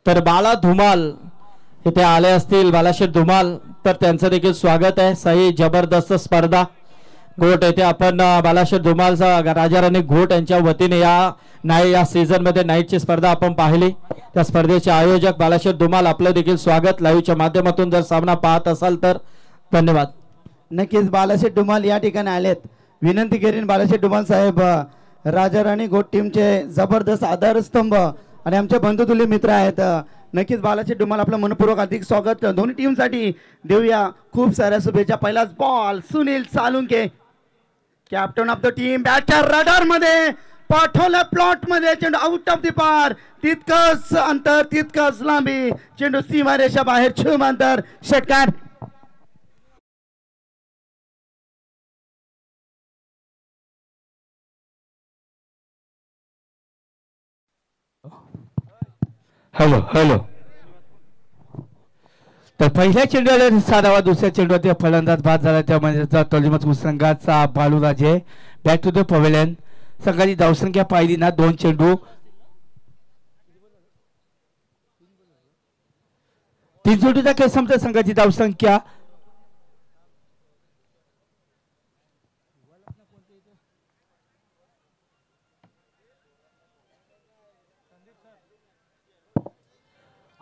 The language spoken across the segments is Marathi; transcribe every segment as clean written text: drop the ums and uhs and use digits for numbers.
तर बाला धुमाल इथे आले असतील, बालाशेठ धुमाल, तर त्यांचं देखील स्वागत आहे. सही जबरदस्त स्पर्धा घोट येथे आपण बालाशेठ धुमालचा राजा राणी घोट यांच्या वतीने या सीझन मध्ये नाईटची स्पर्धा आपण पाहिली. त्या स्पर्धेचे आयोजक बालाशेठ धुमाल, आपलं देखील स्वागत लाईव्हच्या माध्यमातून. जर सामना पाहत असाल तर धन्यवाद. नक्कीच बालाशेठ धुमाल या ठिकाणी आलेत. विनंती करीन बालाशेठ धुमाल साहेब राजा राणी घोट टीमचे जबरदस्त आधारस्तंभ आणि आमचे बंधुतुल्य मित्र आहेत. नक्कीच बालाशेठ धुमाल आपलं मनपूर्वक हार्दिक स्वागत. दोन्ही टीमसाठी देऊया खूप साऱ्या शुभेच्छा. पहिलाच ball Sunil Salunke, captain of the team, बॅटच्या रडार मध्ये पाठवलं, प्लॉट मध्ये चेंडू आउट ऑफ द पार. तितकंच अंतर, तितकंच लांबी, चेंडू सीमारेषा बाहेर, छुम अंतर, षटकार. Hello hello. तर पहिल्या चेंडूला 6 धावा, दुसऱ्या चेंडूवर फलंदाज बाद झाला. त्यामध्ये तर्जुमत संघाचा बालूराजे बॅक टू द पवेलियन. संघाची धावसंख्या पाहिली ना 2 चेंडू 3 चेंडूचा खेळ संपला. संघाची धावसंख्या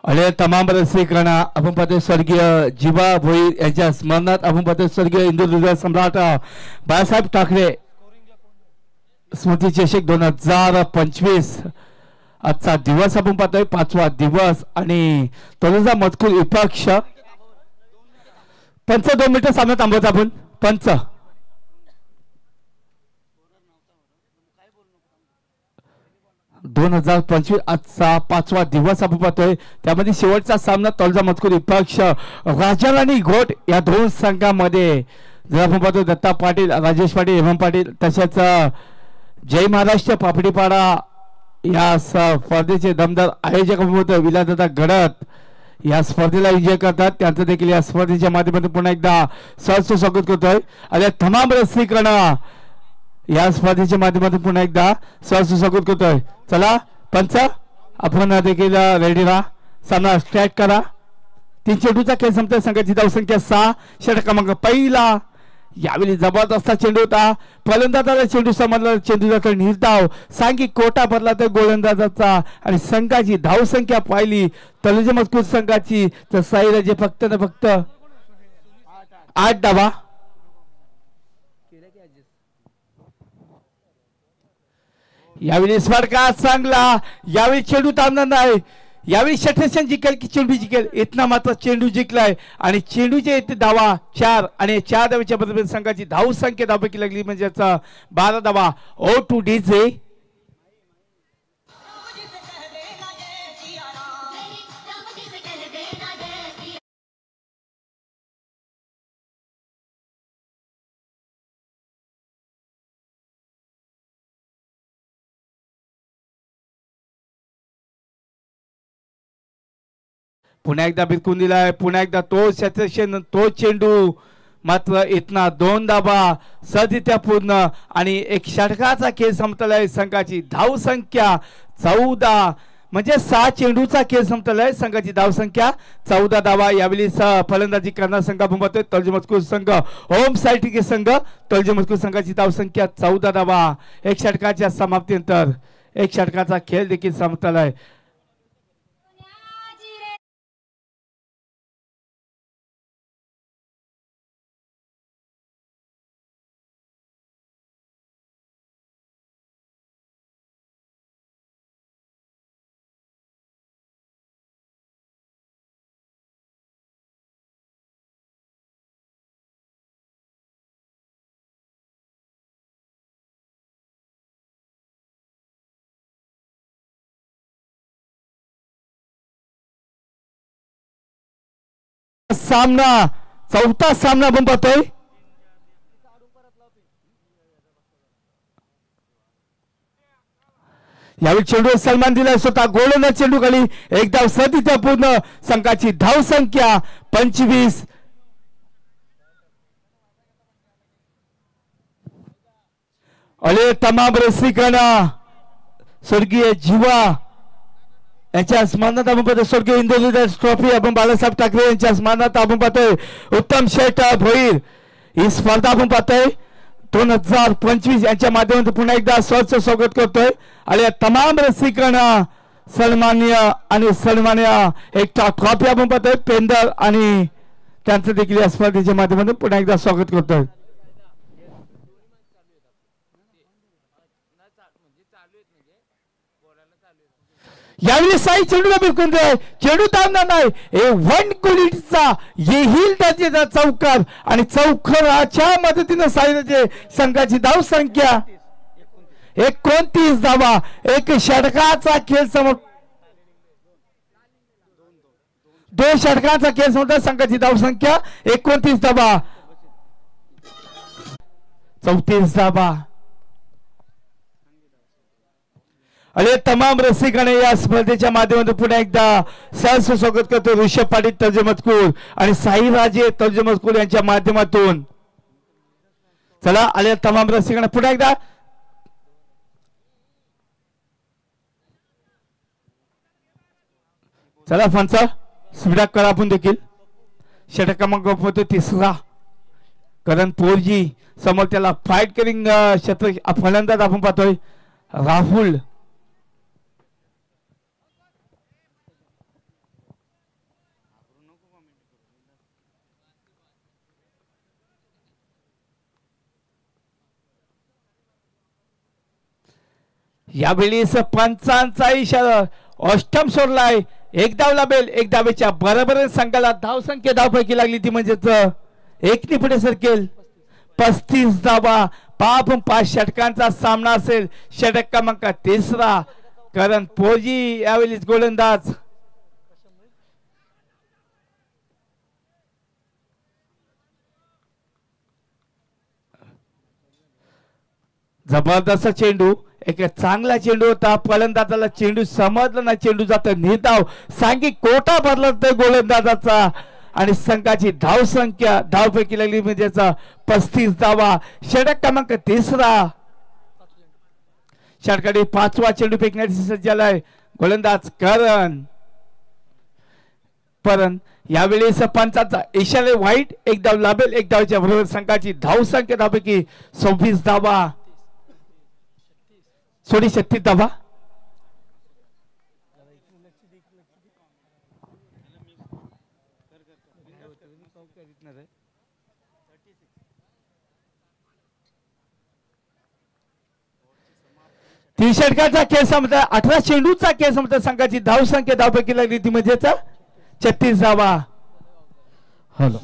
आणि तमाम रसिकांना आपण पाहतो स्वर्गीय जीवा भोईर यांच्या स्मरणात आपण पाहतो स्वर्गीय हिंदुदुर्ग सम्राट बाळासाहेब ठाकरे स्मृती चषक 2025 आजचा दिवस आपण पाहतोय 5वा दिवस. आणि तोचा मजकूर विपक्ष पंच 2 मिनिटं सामना थांबवत आपण. पंच 2025 आजचा 5वा दिवस आपण पाहतोय. त्यामध्ये शेवटचा सामना तोलजा मजकूर विपक्ष राजा राणी घोट या 2 संघामध्ये. जर आपण पाहतो दत्ता पाटील, राजेश पाटील, हेमंत पाटील, तसेच जय महाराष्ट्र पापडीपाडा या स्पर्धेचे दमदार आयोजक विलासदादा गडत या स्पर्धेला विजय करतात. त्यांचं देखील या स्पर्धेच्या माध्यमातून पुन्हा एकदा सहर्ष स्वागत करतोय. आणि तमाम रसिकांना या स्पर्धेच्या माध्यमातून पुन्हा एकदा सहर्ष स्वागत करतोय. चला पंच आपण देखील रेडी राहा. सामना स्टार्ट करा. 3 चेंडूचा खेळ संपतोय. संघाची धावसंख्या 6. षटक क्रमांक पहिला. यावेळी जबरदस्त चेंडू होता. फलंदाजाला चेंडू समजला, चेंडूचा निर्धाव सांघिक कोटा भरला तर गोलंदाजाचा. आणि संघाची धावसंख्या पाहिली तलुजा मजकूर संघाची तर साईराजे फक्त 8 धावा. यावेळी स्पर्धा चांगला. यावेळी चेंडू थांबणार नाही. यावेळी षटरक्षण जिंकेल की चेंडू जिंकेल इतना मात्र चेंडू जिंकलाय. आणि चेंडूचे इथे धावा 4 आणि 4 धावेच्या बरोबर संघाची धाव संख्या धावपैकी लागली म्हणजे 12 धावा. ओ टू डीजे पुन्हा एकदा बिरकून दिलाय. पुन्हा एकदा तो क्षेत्रक्षण, तो चेंडू मात्र इतना 2 धावा सदित्या पूर्ण. आणि एक षटकाचा खेळ संपलाय. संघाची धाव संख्या 14 म्हणजे 6 चेंडूचा खेळ संपलाय. संघाची धाव संख्या 14 धावा. यावेळी फलंदाजी करणार संघ आपण पाहतोय तळजी मजकूर संघ, होम साईड संघ. तळजी मजकूर संघाची धाव संख्या 14 धावा. एक षटकाच्या समाप्तीनंतर एक षटकाचा खेळ देखील संपलाय. सामना 4था सामना आपण पाहतोय. यावेळी चेंडू सलमान दिलाय स्वतः गोलंदाज चेंडू खाली. एक धाव सदित्या पूर्ण. संघाची धाव संख्या 25. अले तमाम रसिकांना स्वर्गीय जीवा यांच्या स्मरणात आपण पाहतो स्वर्गीय इंद्रजित ट्रॉफी आपण बाळासाहेब ठाकरे यांच्या स्मरणात आपण पाहतोय उत्तम शेठ भोईर ही स्पर्धा आपण पाहतोय 2025 यांच्या माध्यमातून पुन्हा एकदा सहर्ष स्वागत करतोय आणि या तमाम रसिकांना सन्मान्य आणि सन्मान्य एक ट्रॉफी आपण पाहतोय पेंदर आणि त्यांचं देखील या स्पर्धेच्या माध्यमातून पुन्हा एकदा स्वागत करतोय. यावेळी साई चेंडूला बिलकुल चेंडू थांबणार नाही हे वन क्वालिटीचा येईल त्याचा चौकार आणि चौकाराच्या मदतीने साईराजे संघाची धाव संख्या 29 धावा एक षटकाचा खेळ समोर 2 षटकाचा खेळ समोर संघाची धाव संख्या 29 धावा 34 धावा आणि तमाम रसिकाने या स्पर्धेच्या माध्यमातून पुन्हा एकदा सहर्ष स्वागत करतो ऋषभ पाटील तर्जमतकूर आणि साईराजे तर्जमतकूर यांच्या माध्यमातून. चला आले तमाम रसिकांना पुन्हा एकदा चला फनचा स्पीडअप करा आपण देखील. षटक क्रमांक होतो 3रा करण पोरजी समोर त्याला फाईट करिंग क्षेत्र फलंदाज आपण पाहतोय राहुल. यावेळी पंचांचा इशारा अष्टम सोडलाय. एक धाव लाभेल एक धावेच्या बरोबर संघाला धाव संख्या धावपैकी लागली ती म्हणजेच एकनी पुढे सरकेल 35 धावा. 5 षटकांचा सामना असेल. षटक क्रमांक 3रा कारण पोजी यावेळी गोलंदाज. जबरदस्त चेंडू एक चांगला चेंडू होता. फलंदाजाला चेंडू समजला ना चेंडू जात निर्धाव सांगी कोटा भरला तर गोलंदाजाचा आणि संघाची धाव संख्या धावपैकी लागली म्हणजे 35 धावा. षटक क्रमांक 3रा षटकाडी 5वा चेंडू फेकण्याची सज्ज झालाय गोलंदाज करण. पण यावेळी पंचाचा इशारे वाईट एक धाव लाभेल एक धावच्या बरोबर संघाची धाव संख्या धावपैकी 26 धावा 36 धावा. तीन षटकाचा खेळ संपला 18 चेंडूचा खेळ संपला संघाची धाव संख्या धावपैकी लागली ती म्हणजे 36 धावा. हॅलो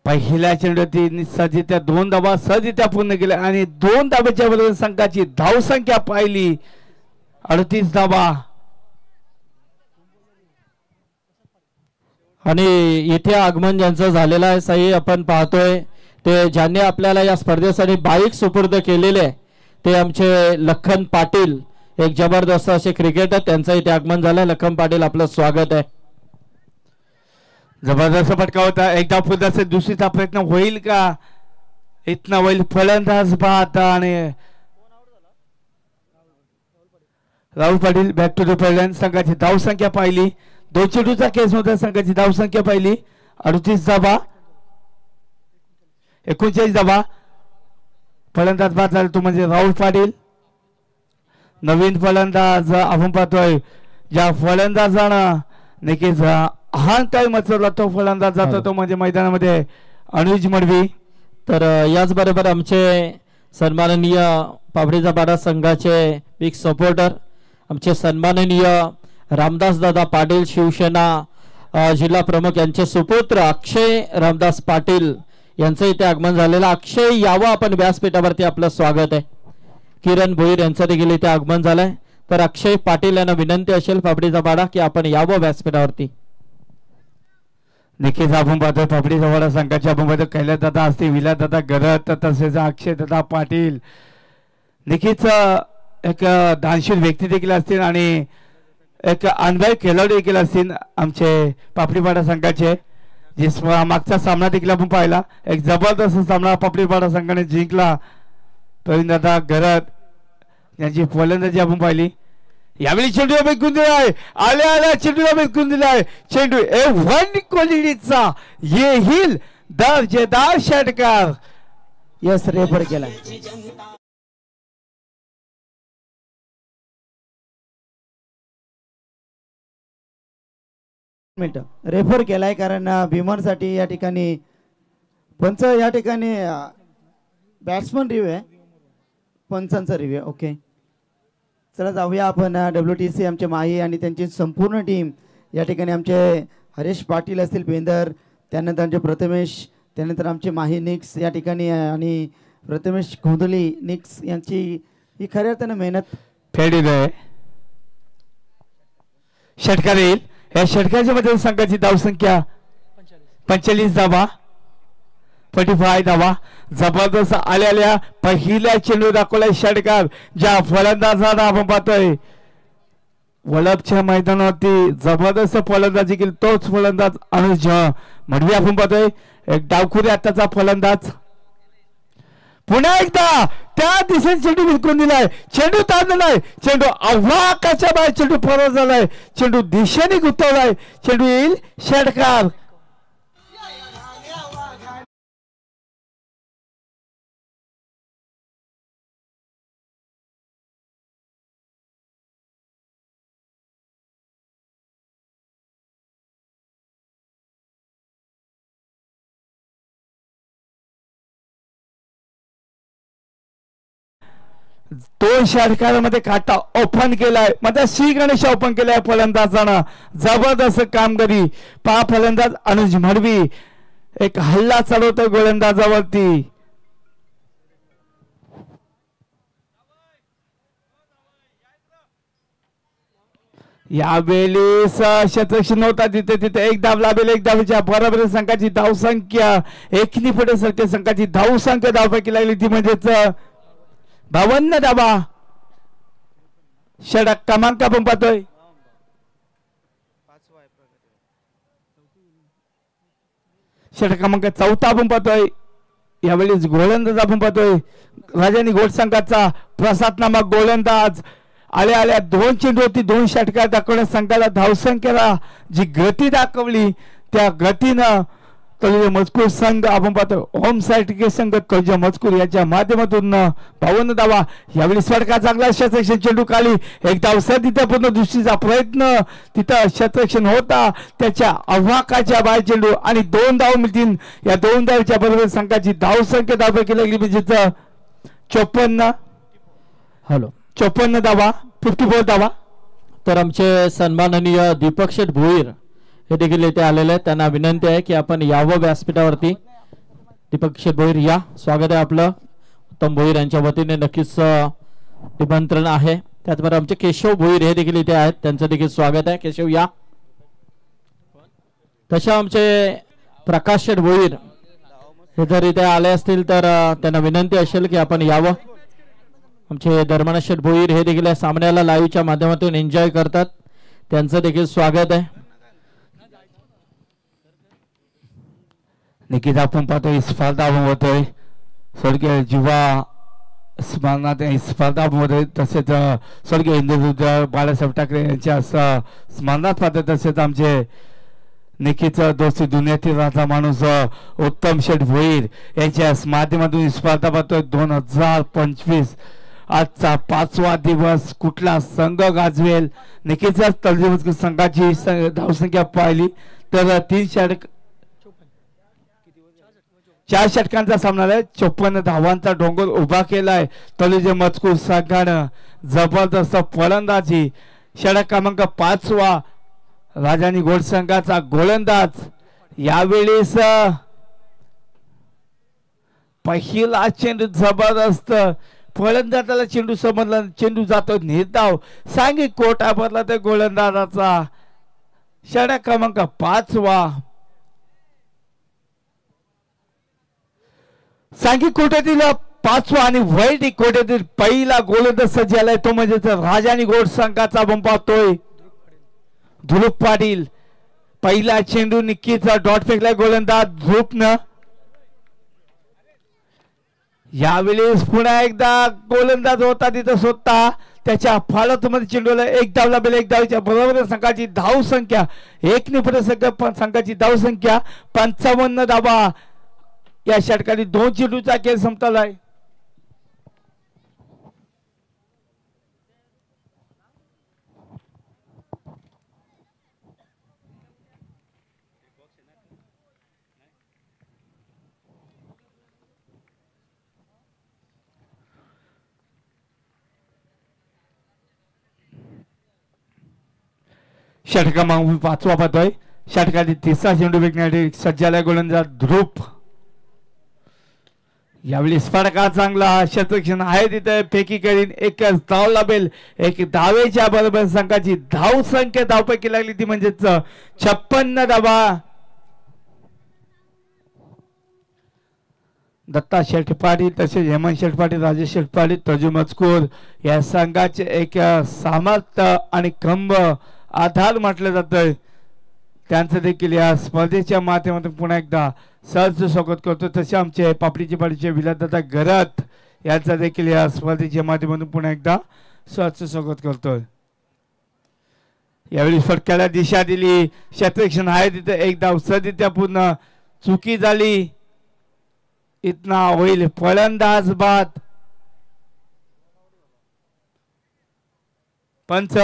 पहिल्या चेंडूवरती सहजित्या 2 धावा सहजित्या पूर्ण केल्या आणि 2 धाब्याच्या बरोबर संघाची धावसंख्या पाहिली 38 धावा. आणि इथे आगमन ज्यांचं झालेलं आहे साई आपण पाहतोय ते ज्यांनी आपल्याला या स्पर्धेसाठी बाईक सुपूर्द केलेले ते आमचे लखन पाटील, एक जबरदस्त असे क्रिकेटर, त्यांचं इथे आगमन झालंय. लखन पाटील आपलं स्वागत आहे. जबरदस्त फटका होता. एकदा पुन्हा दुसरीचा प्रयत्न होईल का? इतना होईल. फलंदाज पाहता आणि Rahul Patil back to the फलंदाज. संघाची धावसंख्या पाहिली 2 चेंडूचा केस होता. संघाची धावसंख्या पाहिली 38 धावा. 39 धावा. फलंदाज बाद झाला तो म्हणजे राहुल पाटील. नवीन फलंदाज आपण पाहतोय ज्या फलंदाजानं नक्कीच हा टाइम मचवला तो फलंदाज जातो तो म्हणजे मैदानामध्ये अनुज मडवी. तर याचबरोबर आमचे सन्माननीय पापडीचा पाडा संघाचे बिग सपोर्टर आमचे सन्माननीय रामदास दादा पाटील शिवसेना जिल्हा प्रमुख यांचे सुपुत्र अक्षय रामदास पाटील यांचं इथे आगमन झालेलं. अक्षय यावं आपण व्यासपीठावरती, आपलं स्वागत आहे. किरण भोईर यांचं देखील इथे आगमन झालंय. तर अक्षय पाटील यांना विनंती असेल पापडीचा पाडा की आपण यावं व्यासपीठावरती. नक्कीच आपण पाहतोय पापडीचा पाडा संघाचे आपण पाहतो कैलास दादा असतील, विलास दादा गरत, तसेच अक्षय दादा पाटील. नक्कीच एक दानशीर व्यक्ती देखील असतील आणि एक अनुभवी खेळाडू देखील असतील आमचे पापडीपाडा संघाचे. जिस मागचा सामना देखील आपण पाहिला, एक जबरदस्त सामना पापडीपाडा संघाने जिंकला. प्रवीण दादा गरत यांची फलंदाजी आपण पाहिली. यावेळी चेंडूला फेकून दिलाय, आल्या आल्या चेंडूला फेकून दिलाय. चेंडू A1 क्वालिटीचा येईल दर्जेदार षटकार. यस रेफर केला. रेफर केलाय कारण भीमनसाठी या ठिकाणी पंच या ठिकाणी बॅट्समन रिव्ह्यू आहे, पंचांचा रिव्ह्यू. ओके चला जाऊया आपण WTC आमचे माही आणि त्यांची संपूर्ण टीम या ठिकाणी आमचे हरेश पाटील असतील पेंदर, त्यानंतर आमचे प्रथमेश, त्यानंतर आमचे माही निक्स या ठिकाणी आणि प्रथमेश गोंधली निक्स यांची ही खऱ्या अर्थानं मेहनत फेडील आहे. षटकार येईल. या षटकाच्या मध्ये संघाची धावसंख्या 45 धावा, 45 धावा. जबरदस्त आलेल्या पहिल्या चेंडू दाखवलाय षटकार ज्या फलंदाजांना आपण पाहतोय वलभच्या मैदानावरती जबरदस्त फलंदाजी केली तोच फलंदाज अनुज मडवी आपण पाहतोय. एक डावखुरी आताचा फलंदाज पुन्हा एकदा त्या दिशेने चेंडू विकून दिलाय. चेंडू ताणलाय, चेंडू आव्हाकाच्या बाहेर चेंडू परत झालाय, चेंडू दिशेने गुंतवलाय, चेंडू येईल षटकार. दोन षटकारामध्ये काटा ओपन केलाय, मध्ये श्री गणेश ओपन केलाय फलंदाजानं. जबरदस्त कामगिरी पहा फलंदाज अनुज मडवी एक हल्ला चढवतोय गोलंदाजावरती. यावेळी शतरक्षण नव्हता तिथे तिथे एक धाव लाभेल, एक धावेच्या बरोबर संघाची धावसंख्या एकनी पुढे सरते संघाची धावसंख्या धावपैकी लागली ती म्हणजेच 52 धावा. षटक क्रमांक आपण पाहतोय षटक क्रमांक 4 आपण पाहतोय. यावेळी गोलंदाज आपण पाहतोय राजानी घोट संघाचा प्रसाद नामक गोलंदाज. आल्या आल्या 2 चेंडू होती 2 षटकार दाखवल्या संघाला धावसंख्येला जी गती दाखवली त्या गतीनं कलजा मजकूर संघ आपण पाहतो होम साइड संघ कलजा मजकूर याच्या माध्यमातून 52 धावा. यावेळी षटकार चांगला शतरक्षण चेंडू खाली एक धाव तिथे पूर्ण दुसरीचा प्रयत्न तिथं शतरक्षण होता त्याच्या आव्हाकाच्या बाहेर चेंडू आणि 2 धाव मिळतील. या 2 धावच्या बरोबर संघाची धावसंख्या धावपैकी लागली म्हणजे 54 धावा 54 धावा. तर आमचे सन्माननीय दीपक शेठ भोईर हे देखील इथे आलेले आहेत. त्यांना विनंती आहे की आपण यावं व्यासपीठावरती. दीपक शेठ भोईर या, स्वागत आहे आपलं. उत्तम भोईर यांच्या वतीने नक्कीच निमंत्रण आहे. त्याचबरोबर आमचे केशव भोईर हे देखील इथे आहेत, त्यांचं देखील स्वागत आहे. केशव या. तसे आमचे प्रकाश शेठ भोईर हे जर इथे आले असतील तर त्यांना विनंती असेल की आपण यावं. आमचे धर्मनाथ शेठ भोईर हे देखील सामन्याला लाईव्हच्या माध्यमातून एन्जॉय करतात, त्यांचं देखील स्वागत आहे. नक्कीच आपण पाहतोय स्पर्धा होतोय स्वर्गीय युवा स्मरणात स्पर्धा होतोय. तसेच स्वर्गीय हिंदू बाळासाहेब ठाकरे यांच्या स्मरणात पाहतोय. तसेच आमचे नक्कीच दोस्ती दुनियातील राजा माणूस उत्तम शेठ भोईर यांच्या माध्यमातून स्पर्धा पाहतोय. 2025 आजचा 5वा दिवस कुठला संघ गाजवेल. नक्कीच तळजीमजकूर संघाची धावसंख्या पाहिली तर 4 षटकांचा सामना आहे. 54 धावांचा डोंगर उभा केलाय तळोजा मजकूर संघानं. जबरदस्त फलंदाजी. षटक क्रमांक 5वा राजानी घोट संघाचा गोलंदाज. यावेळेस पहिला चेंडू जबरदस्त फलंदाजाला चेंडू समजला, चेंडू जातो निर्धाव. सांघिक कोटा भरला त्या गोलंदाजाचा. षटक क्रमांक 5वा सांघिक कोट्यातील 5वा आणि वैदिक कोट्यातील पहिला गोलंदाज सज्ज झालाय तो म्हणजे राजानी घोट संघाचा पाहतोय ध्रुव पाटील. पहिला चेंडू नक्कीच डॉट फेकलाय गोलंदाज ध्रुवनं. यावेळेस पुन्हा एकदा गोलंदाज होता तिथं स्वतः त्याच्या फालतमध्ये चेंडूला 1 धाव लाभेल. 1 धावच्या बरोबर संघाची धाव संख्या 1 निफट संघाची धाव संख्या 55 धावा. या षटकाने 2 चेंडूचा खेळ संपलाय. षटक क्रमांक 5वा पाहतोय. षटकाने 3रा चेंडू फेकण्यासाठी सज्ज झालाय गोलंदाज ध्रुव. यावेळी स्फटका चांगला क्षेत्ररक्षण आहे तिथे फेकी करीन. 1 धाव लाभेल. 1 धावेच्या बरोबर संघाची धाव संख्या धावपैकी लागली ती म्हणजेच 56 धावा. दत्ता शेठ पाटील तसेच हेमंत शेठ पाटील राजेश शेठ पाटील तर्जु मजकूर या संघाचे एक सामर्थ्य आणि खंब आधार म्हटलं जातं. त्यांचं देखील या स्पर्धेच्या माध्यमातून पुन्हा एकदा सहर्ष स्वागत करतो. तसे आमचे पापडीचे पाडीचे विलासदादा घरात यांचा देखील या स्पर्धेच्या माध्यमातून पुन्हा एकदा सहर्ष स्वागत करतोय. यावेळी फटक्याला दिशा दिली. क्षेत्ररक्षण आहे तिथे 1 धाव सदित्या पूर्ण चुकी झाली. इतना होईल फलंदाज बाद. पंच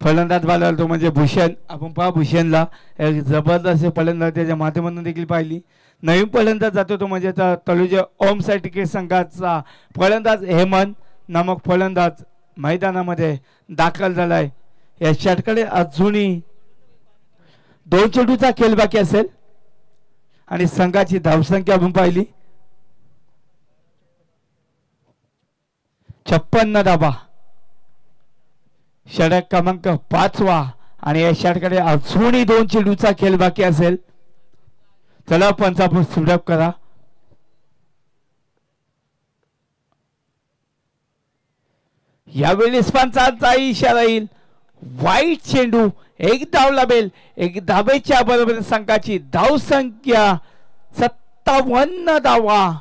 फलंदाज बाला तो म्हणजे भूषण. आपण पहा भूषणला एक जबरदस्त फलंदाज त्याच्या माध्यमातून देखील पाहिली. नवीन फलंदाज जातो तो म्हणजे तळोजा ओम सर्टिफिकेट संघाचा फलंदाज हेमंत नामक फलंदाज मैदानामध्ये दाखल झालाय. या षटकाने अजूनही 2 चेंडूचा खेळ बाकी असेल आणि संघाची धावसंख्या आपण पाहिली 56 धावा. षटक क्रमांक 5वा आणि या षटकाने अजूनही 2 चेंडूचा खेळ बाकी असेल. चला पंच आपण सुरुवात करा. यावेळी पंचांचा इशारा येईल. वाईट चेंडू 1 धाव लाभेल. 1 धावेच्या बरोबर संघाची धाव संख्या 57 धावा.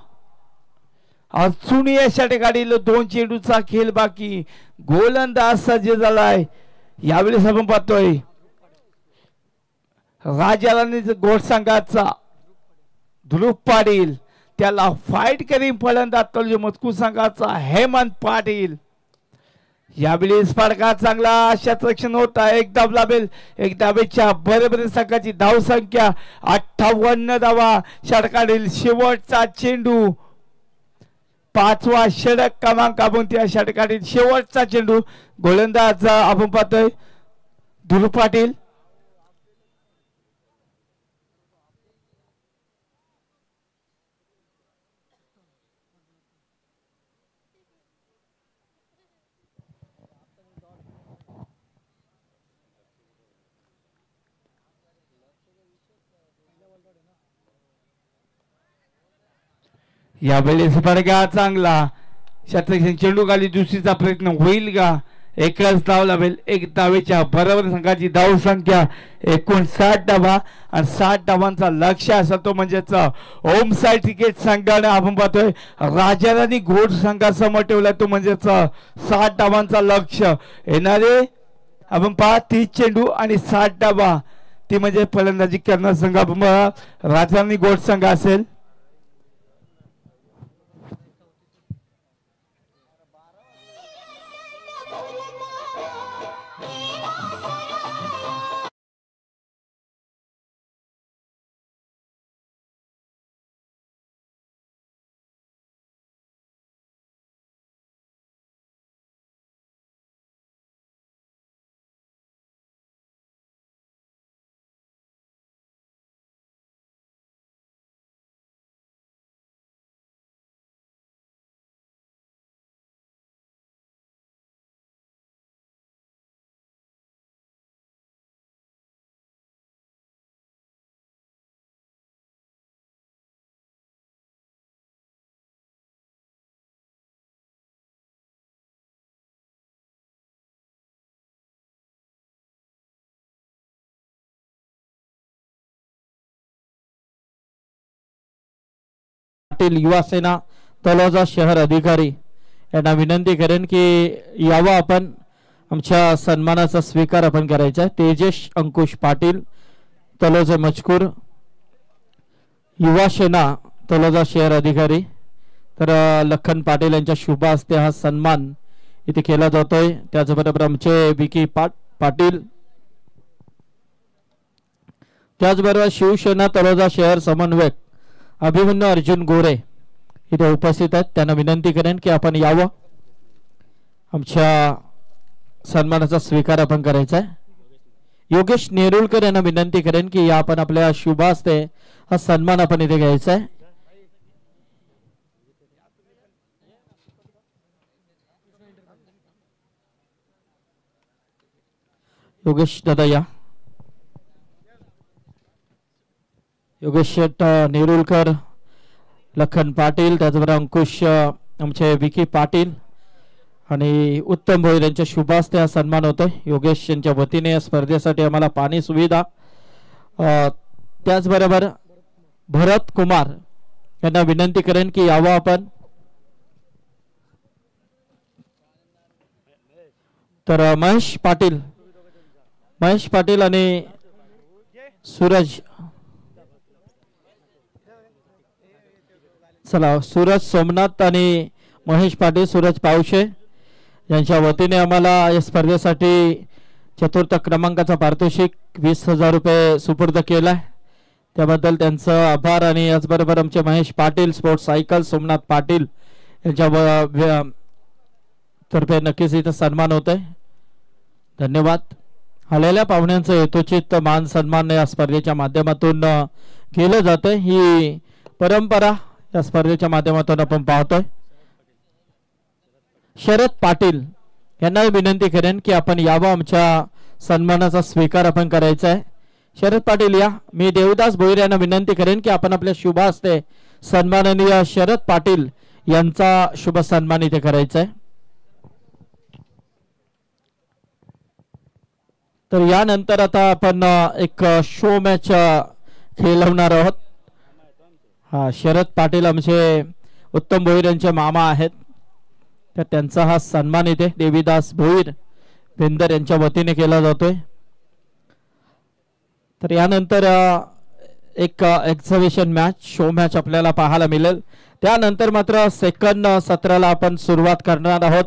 अजून या षटकातील 2 चेंडूचा खेळ बाकी. गोलंदाज सज्ज झालाय. यावेळेस आपण पाहतोय राजाराणी घोट संघाचा ध्रुव पाटील. त्याला फाईट करीन फलंदाज तळोजा मजकूर संघाचा हेमंत पाटील. यावेळी स्पर्धा चांगला क्षेत्ररक्षण होत आहे. एक धाव लाभेल. एक धावेच्या बरोबरीने संघाची धाव संख्या 58 धावा. षटकातील शेवटचा चेंडू 5वा षटक क्रमांक आपण त्या षटकातील शेवटचा चेंडू. गोलंदाज आपण पाहतोय ध्रुव पाटील. यावेळी स्पर्धा चांगला क्षेत्ररक्षण चेंडू खाली दुसरीचा प्रयत्न होईल का? एकच धाव लाभेल. एक धावेच्या बरोबर संघाची धाव संख्या 59 धावा आणि 60 धावांचा लक्ष असा तो म्हणजेच ओम साई क्रिकेट संघाने आपण पाहतोय राजाराणी घोट संघासमोर ठेवला तो म्हणजेच 60 धावांचा लक्ष. येणारे आपण पहा 30 चेंडू आणि 60 धावा ती म्हणजे फलंदाजी करणार संघ आपण राजाराणी घोट संघ असेल. पाटील युवा सेना तळोजा शहर अधिकारी यांना विनंती करेन की यावं आपण आमच्या सन्मानाचा स्वीकार आपण करायचा आहे. तेजेश अंकुश पाटील तळोजा मजकूर युवा सेना तळोजा शहर अधिकारी. तर लखन पाटील यांच्या शुभ हस्ते हा सन्मान इथे केला जातोय. त्याचबरोबर आमचे विकी पाटील त्याचबरोबर शिवसेना तळोजा शहर समन्वयक अभिमन्यू अर्जुन गोरे इथे उपस्थित आहेत. त्यांना विनंती करेन की आपण यावं आमच्या सन्मानाचा स्वीकार आपण करायचा आहे. योगेश नेरुलकर यांना विनंती करेन की या आपण आपल्या शुभ हस्ते हा सन्मान आपण इथे घ्यायचा आहे. योगेश दादा या. योगेश शेट नेरुलकर लखन पाटील त्याचबरोबर अंकुश आमचे विकी पाटील आणि उत्तम भोईर यांच्या शुभ हस्ते हा सन्मान होतोय. योगेश यांच्या वतीने या स्पर्धेसाठी आम्हाला पाणी सुविधा त्याचबरोबर भरत कुमार यांना विनंती करेन की यावं आपण. तर महेश पाटील आणि सूरज चला सूरज सोमनाथ आणि महेश पाटील सूरज पावशे यांच्या वतीने आम्हाला या स्पर्धेसाठी चतुर्थ क्रमांकाचा पारितोषिक 20,000 रुपये सुपूर्द केलाय. त्याबद्दल त्यांचं आभार. आणि याचबरोबर आमचे महेश पाटील स्पोर्ट्स सायकल सोमनाथ पाटील यांच्या तर्फे नक्कीच इथं सन्मान होत आहे. धन्यवाद. आलेल्या पाहुण्यांचं यथोचित मान सन्मान या स्पर्धेच्या माध्यमातून केलं जातं. ही परंपरा या स्पर्धेच्या माध्यमातून आपण पाहतोय. शरद पाटील यांना विनंती करेन की आपण यावं आमच्या सन्मानाचा स्वीकार आपण करायचा आहे. शरद पाटील या. मी देवदास भोईर यांना विनंती करेन की आपण आपल्या शुभ हस्ते सन्माननीय शरद पाटील यांचा शुभ सन्मान इथे करायचा आहे. तर यानंतर आता आपण एक शो मॅच खेळवणार आहोत. हा शरद पाटील आमचे उत्तम भोईर यांचे मामा आहेत. तर त्यांचा हा सन्मान इथे देवीदास भोईर भेंदर यांच्या वतीने केला जातोय. तर यानंतर एक एक्झिबिशन मॅच शो मॅच आपल्याला पाहायला मिळेल. त्यानंतर मात्र सेकंड सत्राला आपण सुरुवात करणार आहोत.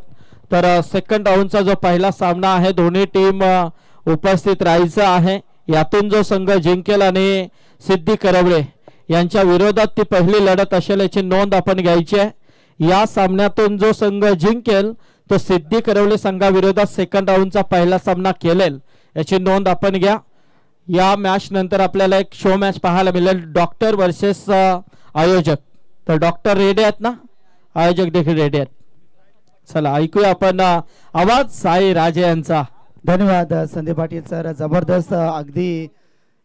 तर सेकंड राऊंडचा जो पहिला सामना आहे दोन्ही टीम उपस्थित राहायचं आहे. यातून जो संघ जिंकेल आणि सिद्धी करवळे यांच्या विरोधात ती पहिली लढत असेल याची नोंद आपण घ्यायची आहे. या सामन्यातून जो संघ जिंकेल तो सिद्धी करवले संघाविरोधात सेकंड राऊंडचा पहिला सामना खेळेल याची नोंद आपण घ्या. या मॅच नंतर आपल्याला एक शो मॅच पाहायला मिळेल डॉक्टर वर्सेस आयोजक. तर डॉक्टर रेडी आहेत ना, आयोजक देखील रेडी आहेत. चला ऐकूया आपण आवाज साई राजे यांचा. धन्यवाद संदीप पाटील सर. जबरदस्त अगदी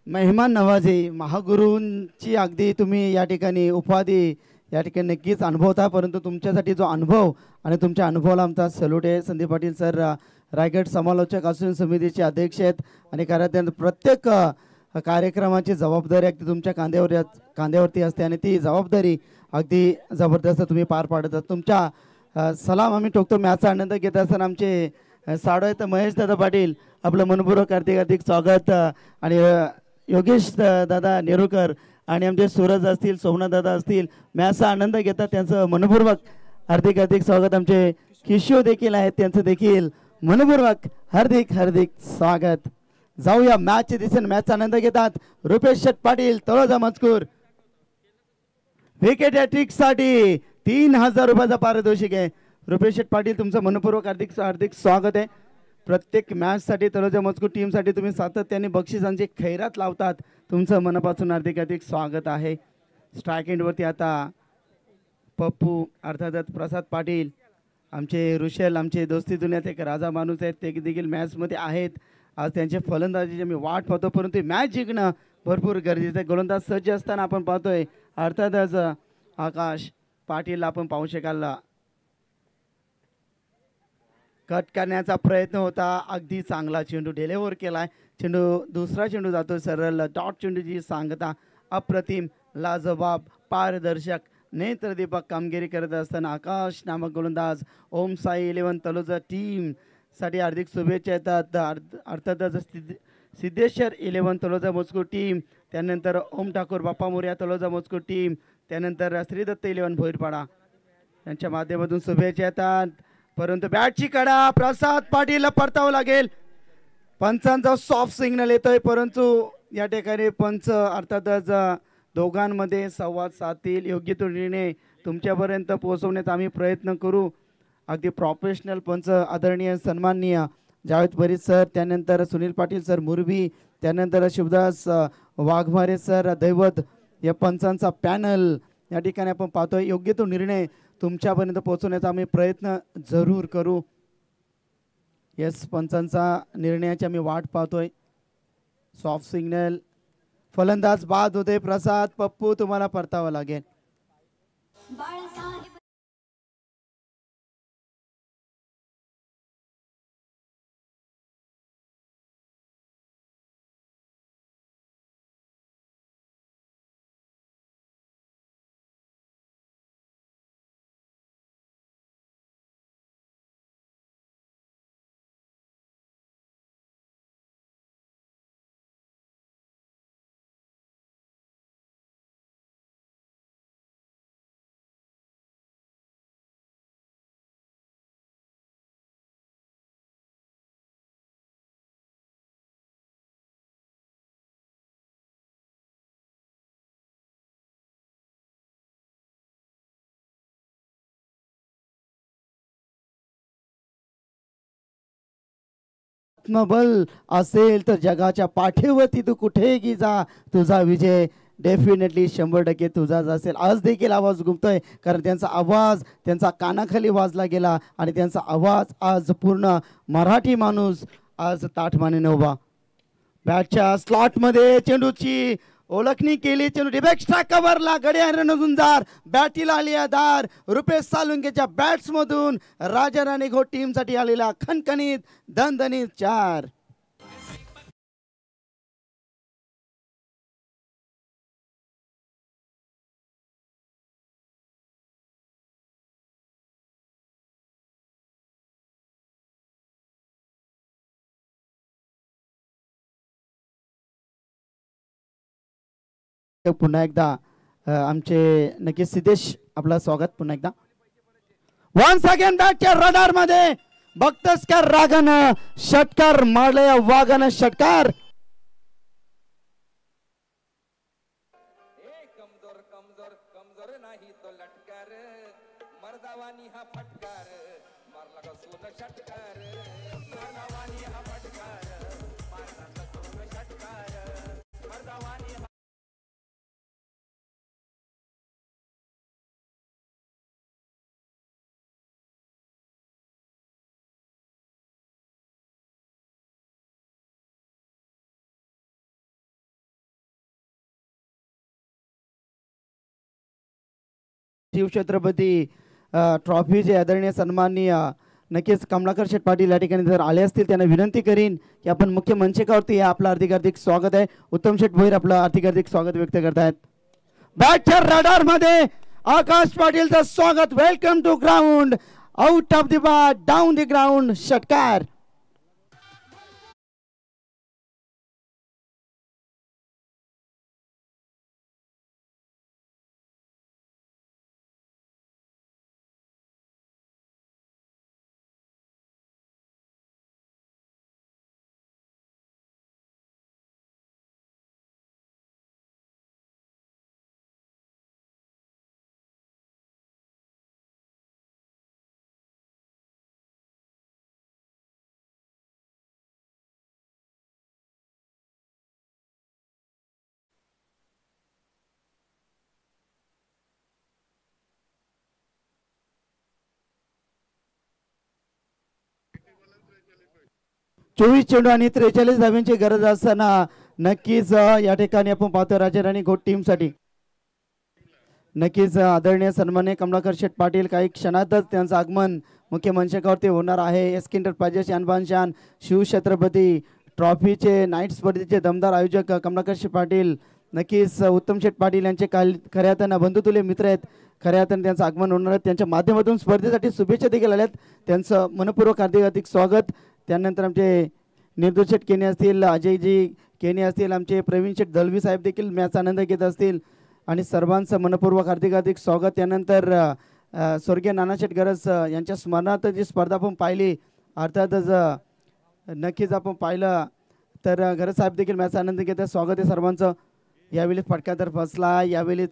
मेहमान नवाजी महागुरूंची अगदी तुम्ही या ठिकाणी उपाधी या ठिकाणी नक्कीच अनुभवता. परंतु तुमच्यासाठी जो अनुभव आणि तुमच्या अनुभवाला आमचा सल्यूट आहे. संदीप पाटील सर रायगड समालोचक असून समितीचे अध्यक्ष आहेत आणि कारण प्रत्येक कार्यक्रमाची जबाबदारी अगदी तुमच्या कांद्यावरती असते आणि ती जबाबदारी अगदी जबरदस्त तुम्ही पार पाडत. तुमच्या सलाम आम्ही टोकतो. मॅचचा आनंद घेत असताना आमचे साडोय तर महेश दादा पाटील आपलं मनपूर्वक हार्दिक स्वागत आणि योगेश दादा नेरुरकर आणि आमचे सूरज असतील सोमनाथ दादा असतील मॅचचा आनंद घेतात त्यांचं मनपूर्वक हार्दिक स्वागत. आमचे किशोर देखील आहेत त्यांचं देखील मनपूर्वक हार्दिक स्वागत. जाऊया मॅचच्या दिशेने. मॅचचा आनंद घेतात रुपेश शेट पाटील तळोजा मजकूर. विकेट हॅट्रिक साठी 3000 रुपयाचा पारितोषिक आहे. रुपेश शेट पाटील तुमचं मनपूर्वक हार्दिक स्वागत आहे. प्रत्येक मॅच साठी तळोजा मजकूर टीम साठी तुम्ही सातत्याने बक्षिसांची खैरात लावतात. तुमचं मनापासून हार्दिक स्वागत आहे. स्ट्राईक एंडवरती आता पप्पू अर्थातच प्रसाद पाटील आमचे ऋषल आमचे दोस्ती दुनियात एक राजा माणूस आहेत ते देखील मॅचमध्ये आहेत. आज त्यांचे फलंदाजीची मी वाट पाहतो परंतु मॅच जिंकणं भरपूर गरजेचं आहे. गोलंदाज सज्ज असताना आपण पाहतोय अर्थातच आकाश पाटील आपण पाहू शकाल कट करण्याचा प्रयत्न होता. अगदी चांगला चेंडू डिलिव्हर केलाय. चेंडू दुसरा चेंडू जातो सरळ डॉट चेंडूची सांगता अप्रतिम लाजवाब पारदर्शक नेत्रदीपक कामगिरी करत असताना आकाश नामक गोलंदाज ओम साई 11 तलोजा टीम साठी हार्दिक शुभेच्छा येतात. अर्थातच सिद्धेश्वर 11 तलोजा मजकूर टीम त्यानंतर ओम ठाकूर बाप्पा मोर्या तलोजा मजकूर टीम त्यानंतर श्रीदत्त 11 भोईरपाडा यांच्या माध्यमातून शुभेच्छा येतात. परंतु बॅटची कडा प्रसाद पाटीलला परतावं लागेल. पंचांचा सॉफ्ट सिग्नल येतोय परंतु या ठिकाणी पंच अर्थातच दोघांमध्ये संवाद साधतील. योग्य तो निर्णय तुमच्यापर्यंत पोहोचवण्याचा आम्ही प्रयत्न करू. अगदी प्रोफेशनल पंच आदरणीय सन्माननीय जावेद फरीद सर त्यानंतर सुनील पाटील सर मुरबी त्यानंतर शिवदास वाघमारे सर दैवत या पंचांचा पॅनल या ठिकाणी आपण पाहतोय. योग्य तो निर्णय तुमच्यापर्यंत पोहोचवण्याचा आम्ही प्रयत्न जरूर करू. यस पंचांचा निर्णयाची आम्ही वाट पाहतोय. सॉफ्ट सिग्नल फलंदाज बाद होते. प्रसाद पप्पू तुम्हाला परतावं लागेल. आत्मबल असेल तर जगाच्या पाठीवरती तू कुठेही जा तुझा विजय डेफिनेटली 100% तुझाच असेल. आज देखील आवाज घुमतोय कारण त्यांचा आवाज त्यांचा कानाखाली वाजला गेला आणि त्यांचा आवाज आज पूर्ण मराठी माणूस आज ताठमानेने उभा. बॅटच्या स्लॉटमध्ये चेंडूची ओळखणी केली. चेंडू डिबेक्स्ट्रा कव्हरला गडियार झुंजार बॅटीला आली धार. रुपेश सालुंकेच्या बॅट्स मधून राजा राणी घोट टीम साठी आलेला खणखणीत दणदणीत 4. पुन्हा एकदा आमचे नक्की सिद्धेश आपलं स्वागत पुन्हा एकदा. वन्स अगेन बॅटच्या रडार मध्ये बघतस का रागानं षटकार मारल्या वाघानं षटकार. कमजोर कमजोर कमजोर नाही तो लटकार मर्दावानी हा फटकार मारला का सोन षटकार मर्दावानी हा फटकार मारला का सोन षटकार मर्दावानी हा. शिवछत्रपती ट्रॉफीचे आदरणीय सन्माननीय नक्कीच कमलाकर शेठ पाटील या ठिकाणी जर आले असतील त्यांना विनंती करीन की आपण मुख्य मंचकावरती आपलं हार्दिक स्वागत आहे. उत्तम शेठ भोईर आपलं हार्दिक स्वागत व्यक्त करतायत. बॅटच्या रडार मध्ये आकाश पाटीलचं स्वागत. Welcome to ground. Out of the bat down the ground षटकार. चोवीस चेंडू आणि 43 धाव्यांची गरज असताना नक्कीच या ठिकाणी आपण पाहतो राजाराणी घोट टीम साठी नक्कीच आदरणीय सन्माननीय कमलाकर शेठ पाटील काही क्षणातच त्यांचं आगमन मुख्य मंचकावरती होणार आहे. एसके एंटरप्राइजेस शान शिवछत्रपती ट्रॉफीचे नाईट स्पर्धेचे दमदार आयोजक कमलाकर शेठ पाटील नक्कीच उत्तम शेठ पाटील यांचे खऱ्या अर्थानं बंधुतुल्य मित्र आहेत. खऱ्या अर्थानं त्यांचं आगमन होणार आहे. त्यांच्या माध्यमातून स्पर्धेसाठी शुभेच्छा देखील आल्यात. त्यांचं मनपूर्वक हार्दिक स्वागत. त्यानंतर आमचे निर्दोष शेठ केने असतील, अजयजी केने असतील, आमचे प्रवीण शेठ दलवी साहेब देखील मॅच आनंद घेत असतील आणि सर्वांचं मनपूर्वक हार्दिक स्वागत. त्यानंतर स्वर्गीय नाना शेठ गरज यांच्या स्मरणार्थ जी स्पर्धा आपण पाहिली अर्थातच नक्कीच आपण पाहिलं तर गरज साहेब देखील मॅच आनंद घेत आहेत. स्वागत आहे सर्वांचं. यावेळी फटका तर फसला. यावेळी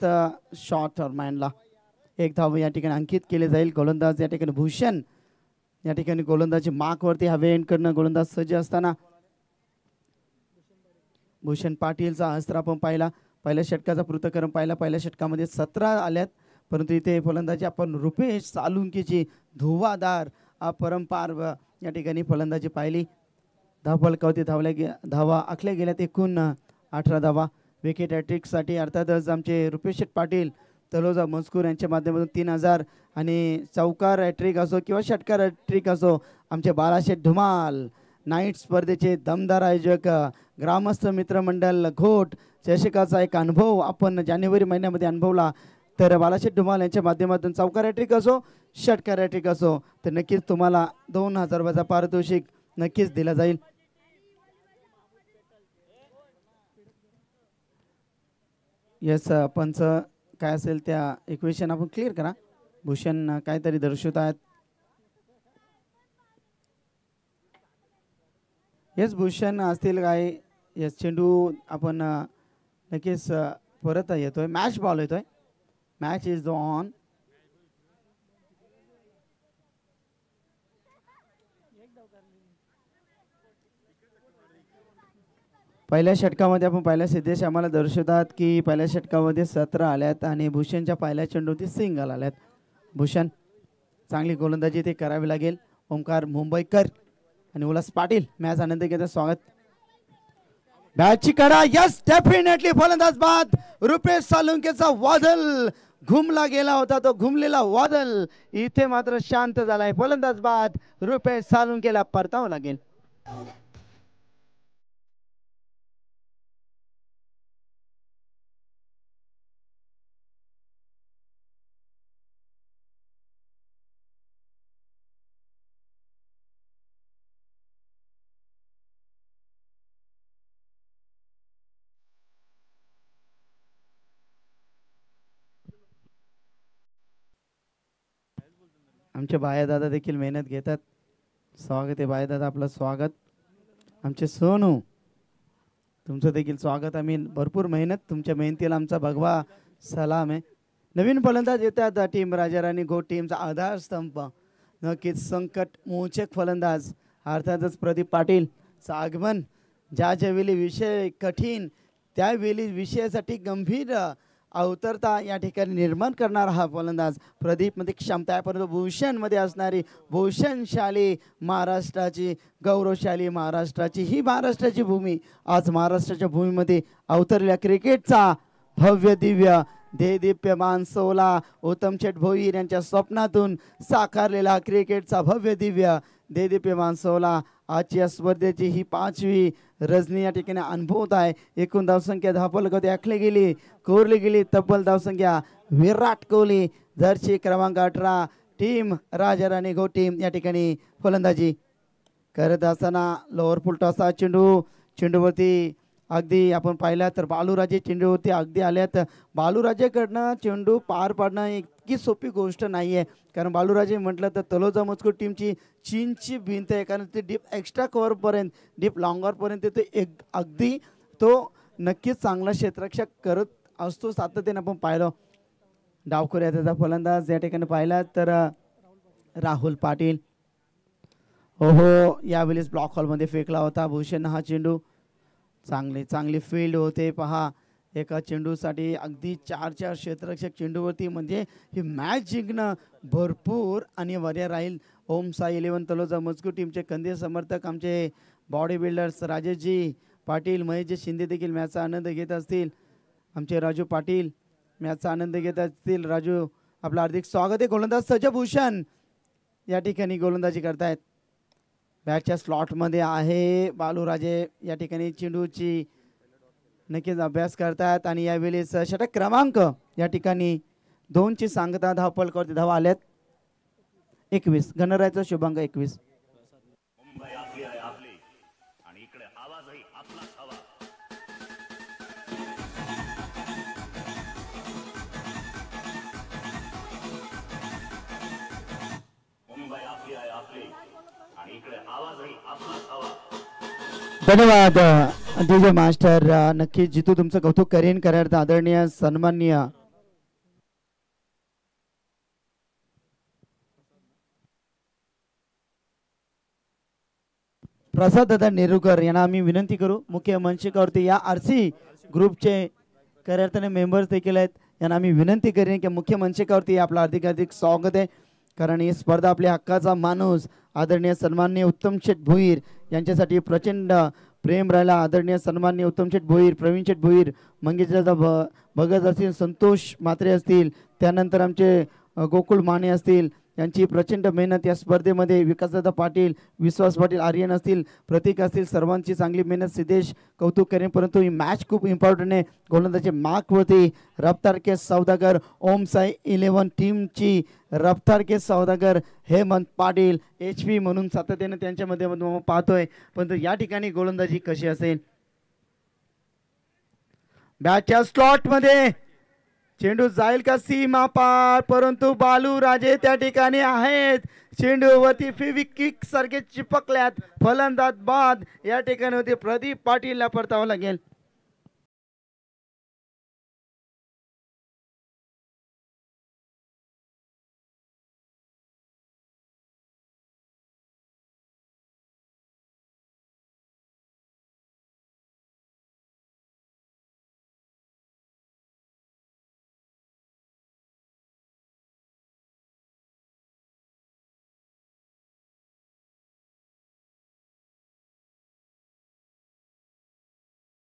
शॉर्ट मॅनला एक धाव या ठिकाणी अंकित केले जाईल. गोलंदाज या ठिकाणी भूषण या ठिकाणी गोलंदाजी मार्कवरती हवे एंडकडनं गोलंदाज सज्ज असताना भूषण पाटीलचा अस्त्र आपण पाहिला. पहिल्या षटकाचा पृथक्करण पाहिला. पहिल्या षटकामध्ये 17 आल्यात परंतु इथे फलंदाजी आपण रुपेश सालुंकीची धुवाधार अपरंपार या ठिकाणी फलंदाजी पाहिली. धावफलकावरती धावा आखल्या गेल्यात. एकूण 18 धावा. विकेट हॅट्रिकसाठी अर्थातच आमचे रुपेश शेठ पाटील तलोजा मजकूर यांच्या माध्यमातून 3000 आणि चौकार हॅट्रिक असो किंवा षटकार हॅट्रिक असो आमचे बाळाशेठ धुमाल नाईट स्पर्धेचे दमदार आयोजक ग्रामस्थ मित्रमंडळ घोट चषकाचा एक अनुभव आपण जानेवारी महिन्यामध्ये अनुभवला. तर बाळाशेठ धुमाल यांच्या माध्यमातून चौकार हॅट्रिक असो षटकार हॅट्रिक असो तर नक्कीच तुम्हाला 2000 रुपयाचा पारितोषिक नक्कीच दिला जाईल. यस पंच काय असेल त्या इक्वेशन आपण क्लिअर करा. भूषण काहीतरी दर्शवत आहेत. यस भूषण असतील काय. यस चेंडू आपण नक्कीच परत येतोय. मॅच बॉल येतोय. Match is on. पहिल्या षटकामध्ये आपण पहिल्या सिद्धेश आम्हाला दर्शवतात की पहिल्या षटकामध्ये 17 आल्यात आणि भूषणच्या पहिल्या चेंडूवरती सिंगल आल्यात. भूषण चांगली गोलंदाजी ते करावी लागेल. ओमकार मुंबईकर आणि उल्हास पाटील मॅच आनंद घेतात. स्वागत. मॅचची कडा. यस डेफिनेटली फलंदाज बाद. रुपेश सालुंकेचा वादल घुमला गेला होता. तो घुमलेला वादल इथे मात्र शांत झालाय. फलंदाज बाद. रुपेश सालुंकेला परतावं लागेल. आमचे बाया दादा देखील मेहनत घेतात. स्वागत आहे बाय दादा, आपलं स्वागत. आमचे सोनू, तुमचं देखील स्वागत. आम्ही भरपूर मेहनत, तुमच्या मेहनतीला आमचा भगवा सलाम आहे. नवीन फलंदाज येतात टीम राजाराणी घोट टीमचा आधारस्तंभ, नक्कीच संकट मोचक फलंदाज अर्थातच प्रदीप पाटीलचं आगमन. ज्यावेळी विषय कठीण त्यावेळी विषयासाठी गंभीर अवतरता या ठिकाणी निर्माण करणारा हा फलंदाज प्रदीपमध्ये क्षमता आहे, परंतु भूषणमध्ये असणारी भूषणशाली महाराष्ट्राची, गौरवशाली महाराष्ट्राची ही महाराष्ट्राची भूमी, आज महाराष्ट्राच्या भूमीमध्ये अवतरलेल्या क्रिकेटचा भव्य दिव्य देदीप्यमान सोला उत्तम शेठ भोईर यांच्या स्वप्नातून साकारलेला क्रिकेटचा भव्य दिव्य देदीप्यमान सोला आजची या स्पर्धेची ही 5वी रजनी या ठिकाणी अनुभवत आहे. एकूण धावसंख्या धावफलक आखली गेली, कोरली गेली. तब्बल धावसंख्या विराट कोहली जर्सी क्रमांक 18 टीम राजाराणी घोट टीम या ठिकाणी फलंदाजी करत असताना लोअर फुल टॉसचा चेंडूवरती अगदी आपण पाहिला तर बालूराजे चेंडूवरती अगदी आल्यात. बालूराजेकडनं चेंडू पार पाडणं इतकी सोपी गोष्ट नाही आहे, कारण बालूराजे म्हटलं तर तलोजा मजकूर टीमची चीनची भिंत आहे, कारण ते डीप एक्स्ट्रा कव्हरपर्यंत डीप लॉंगरपर्यंत ते एक अगदी तो नक्कीच चांगला क्षेत्ररक्षक करत असतो. सातत्याने आपण पाहिलं डावखोऱ्या त्याचा फलंदाज या ठिकाणी पाहिला तर राहुल पाटील. हो यावेळेस ब्लॉक हॉलमध्ये फेकला होता भूषण हा चेंडू. चांगली फील्ड होते पहा, एका चेंडूसाठी अगदी 4 क्षेत्ररक्षक चेंडूवरती, म्हणजे ही मॅच जिंकणं भरपूर अनिवार्य राहील. ओम साई 11 तलोजा मजकूर टीमचे कंदील समर्थक आमचे बॉडी बिल्डर्स राजेशजी पाटील, महेशजी शिंदे देखील मॅचचा आनंद घेत असतील. आमचे राजू पाटील मॅचचा आनंद घेत असतील. राजू आपलं हार्दिक स्वागत आहे. गोलंदाज सजभूषण या ठिकाणी गोलंदाजी करतायत. बॅटच्या स्लॉटमध्ये आहे बालूराजे या ठिकाणी चेंडूची नक्कीच अभ्यास करतात आणि यावेळेस षटक क्रमांक या ठिकाणी 2ची सांगता धावफलकावरती धावा आल्यात 21. गणरायाचा शुभांक 21. धन्यवाद डीजे मास्टर. नक्की जितू तुमचं कौतुक करेन करायचं आदरणीय सन्माननीय प्रसाद दादा नेरुकर यांना आम्ही विनंती करू मुख्य मंचकावरती. या आरसी ग्रुपचे खऱ्या मेंबर्स देखील आहेत, यांना आम्ही विनंती करेन की मुख्य मंचकावरती आपलं हार्दिक स्वागत आहे, कारण ही स्पर्धा आपल्या हक्काचा माणूस आदरणीय सन्माननीय उत्तम शेठ भोईर यांच्यासाठी प्रचंड प्रेम राहिला. आदरणीय सन्माननीय उत्तम शेठ भोईर, प्रवीण शेठ भोईर, मंगेशदादा भगत असतील, संतोष म्हात्रे असतील, त्यानंतर आमचे गोकुळ माने असतील, यांची प्रचंड मेहनत या स्पर्धेमध्ये. विकासदादा पाटील, विश्वास पाटील, आर्यन असतील, प्रतीक असतील, सर्वांची चांगली मेहनत. सिद्धेश कौतुक करेन, परंतु ही मॅच खूप इम्पॉर्टंट आहे. गोलंदाजी मार्कवरती रफ्तार के सौदागर ओम साई 11 टीमची रफ्तार के सौदागर हेमंत पाटील HP म्हणून सातत्याने त्यांच्यामध्ये पाहतोय, परंतु या ठिकाणी गोलंदाजी कशी असेल. बॅटच्या स्लॉट मध्ये चेंडू जाईल का सीमा पार, परंतु बालूराजे त्या ठिकाणी आहेत. चेंडूवरती फेविक्विक सारखे चिपकल्यात. फलंदाज बाद या ठिकाणी होते. प्रदीप पाटीलला परतावं लागेल.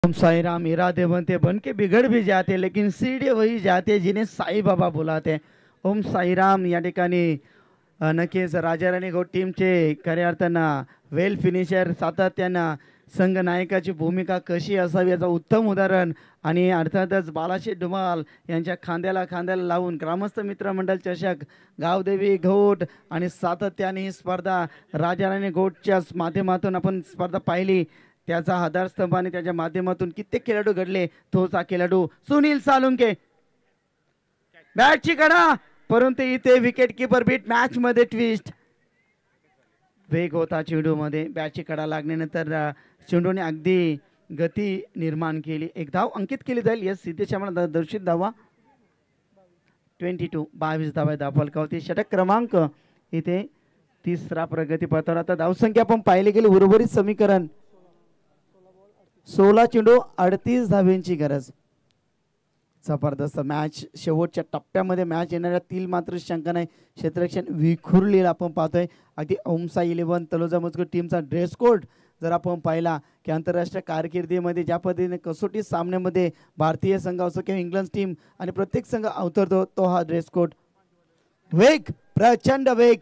साईराम इरादे बनते बन के बिगड़ भी जाते, लेकिन सीढ़ी वही जाते जिन्हें साई बाबा बुलाते. ओम साईराम या ठिकाणी नक्कीच राजाराणी घोट टीमचे खऱ्या अर्थानं वेल फिनिशर, सातत्यानं संघ नायकाची भूमिका कशी असावी याचं उत्तम उदाहरण. आणि अर्थातच बालाशेठ धुमाल यांच्या खांद्याला लावून ग्रामस्थ मित्रमंडळ चषक, गावदेवी घोट आणि सातत्याने ही स्पर्धा राजाराणी घोटच्या माध्यमातून आपण स्पर्धा पाहिली. त्याचा आधारस्तंभ आणि त्याच्या माध्यमातून कित्येक खेळाडू घडले. तोच हा खेळाडू सुनील सालुंके. बॅटची कडा, परंतु इथे विकेट किपर बीट मॅच मध्ये ट्विस्ट. वेग होता चेंडूमध्ये, बॅटची कडा लागल्यानंतर चेंडूने अगदी गती निर्माण केली. एक धाव अंकित केली जाईल. यस, सिद्धेश आम्हाला दर्शित धावा 22 धावा धावफलकावरती. षटक क्रमांक इथे तिसरा प्रगतीपथावर. आता धावसंख्या पण पाहिली गेली उर्वरित समीकरण 16 चेंडू 38 धाव्यांची गरज. जबरदस्त मॅच शेवटच्या टप्प्यामध्ये मॅच येणाऱ्या तील मात्र शंका नाही. क्षेत्ररक्षण विखुरलेला आपण पाहतोय. अगदी ओमसा 11 तलोजा मजकूर टीमचा ड्रेस कोड जर आपण पाहिला की आंतरराष्ट्रीय कारकिर्दीमध्ये ज्या पद्धतीने कसोटी सामन्यामध्ये भारतीय संघ असो किंवा इंग्लंड टीम आणि प्रत्येक संघ अवतरतो तो हा ड्रेस कोड. वेग, प्रचंड वेग.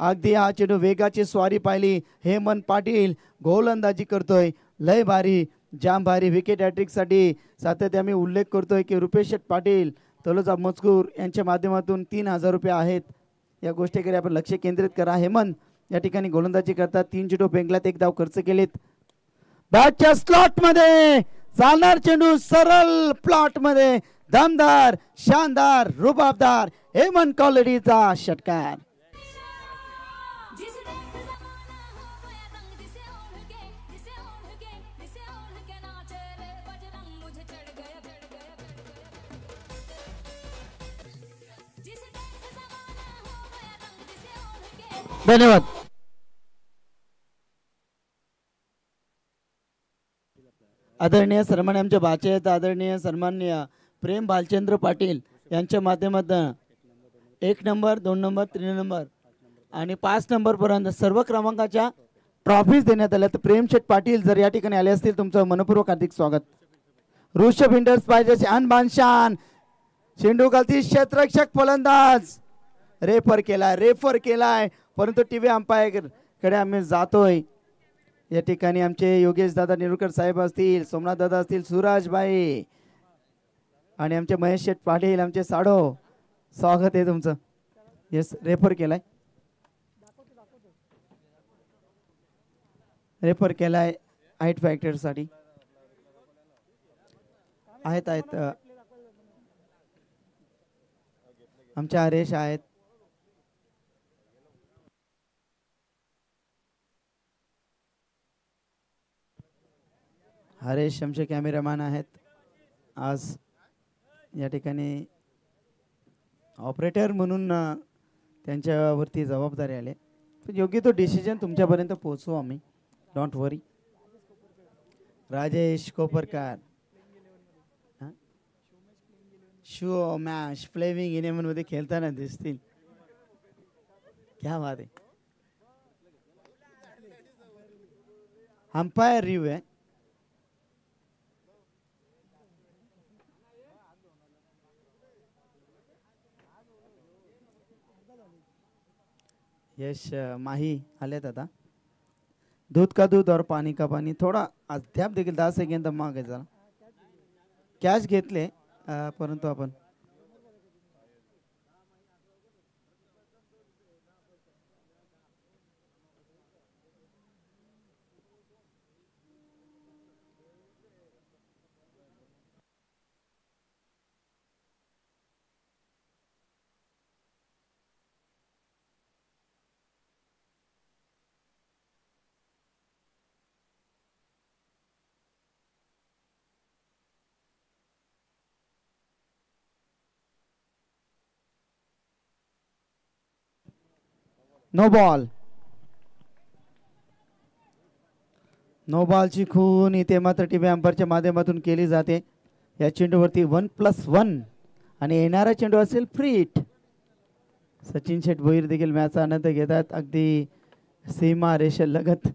अगदी हा चेंडू वेगाची स्वारी पाहिली. हेमंत पाटील गोलंदाजी करतोय. लय भारी, जाम भारी. विकेट हॅट्रिकसाठी सातत्याने मी उल्लेख करतोय की रुपेश शेठ पाटील तलोजा मजकूर यांच्या माध्यमातून 3000 रुपये आहेत. या गोष्टीकडे आपण लक्ष केंद्रित करा. हेमंत या ठिकाणी गोलंदाजी करतात. 3 चेंडू बेंगलात 1 धाव खर्च केलेत. बॅटच्या स्लॉट मध्ये चालणार चेंडू सरळ प्लॉट मध्ये दमदार, शानदार, रुबाबदार हेमंत कॉलरीचा षटकार. धन्यवाद. आदरणीय सन्मान्य आमच्या भाचे आहेत आदरणीय सन्माननीय प्रेम भालचंद्र पाटील यांच्या माध्यमातून 1 नंबर 2 नंबर 3 नंबर आणि 5 नंबर पर्यंत सर्व क्रमांकाच्या ट्रॉफीज देण्यात आल्या. तर प्रेम शेठ पाटील जर या ठिकाणी आले असतील तुमचं मनपूर्वक हार्दिक स्वागत. ऋषभ इंडर्स पाहिजे शान बानशान. चेंडू घालती क्षेत्ररक्षक फलंदाज रेफर केलाय परंतु टीव्ही अंपायर कडे आम्ही जातोय. या ठिकाणी आमचे योगेश दादा नेरुरकर साहेब असतील, सोमनाथ दादा असतील, सुराजबाई आणि आमचे महेश शेठ पाटील आमचे साडो, स्वागत आहे तुमचं. येस, रेफर केलाय हाईट फॅक्टर साठी. आहेत आमचे हरेश आहेत. हरेश आमचे कॅमेरामॅन आहेत. आज या ठिकाणी ऑपरेटर म्हणून त्यांच्यावरती जबाबदारी आली. योग्य तो डिसिजन तुमच्यापर्यंत पोहोचवू आम्ही, don't worry. Rajesh Koparkar show match playing 11 मध्ये खेळताना दिसतील. क्या बात आहे. अंपायर रिव्ह्यू आहे. यश माही आलेत आता. दूध का दूध और पाणी का पाणी. थोडा अद्याप देखील 10 सेकंद मागे जरा कॅच घेतले परंतु आपण नो बॉलची खून इथे मात्र टीव्ही अंपायरच्या माध्यमातून केली जाते. या चेंडूवरती 1+1 आणि येणारा चेंडू असेल फ्री हिट. सचिन शेठ भोईर देखील मॅचचा आनंद घेतात. अगदी सीमा रेषा लगत.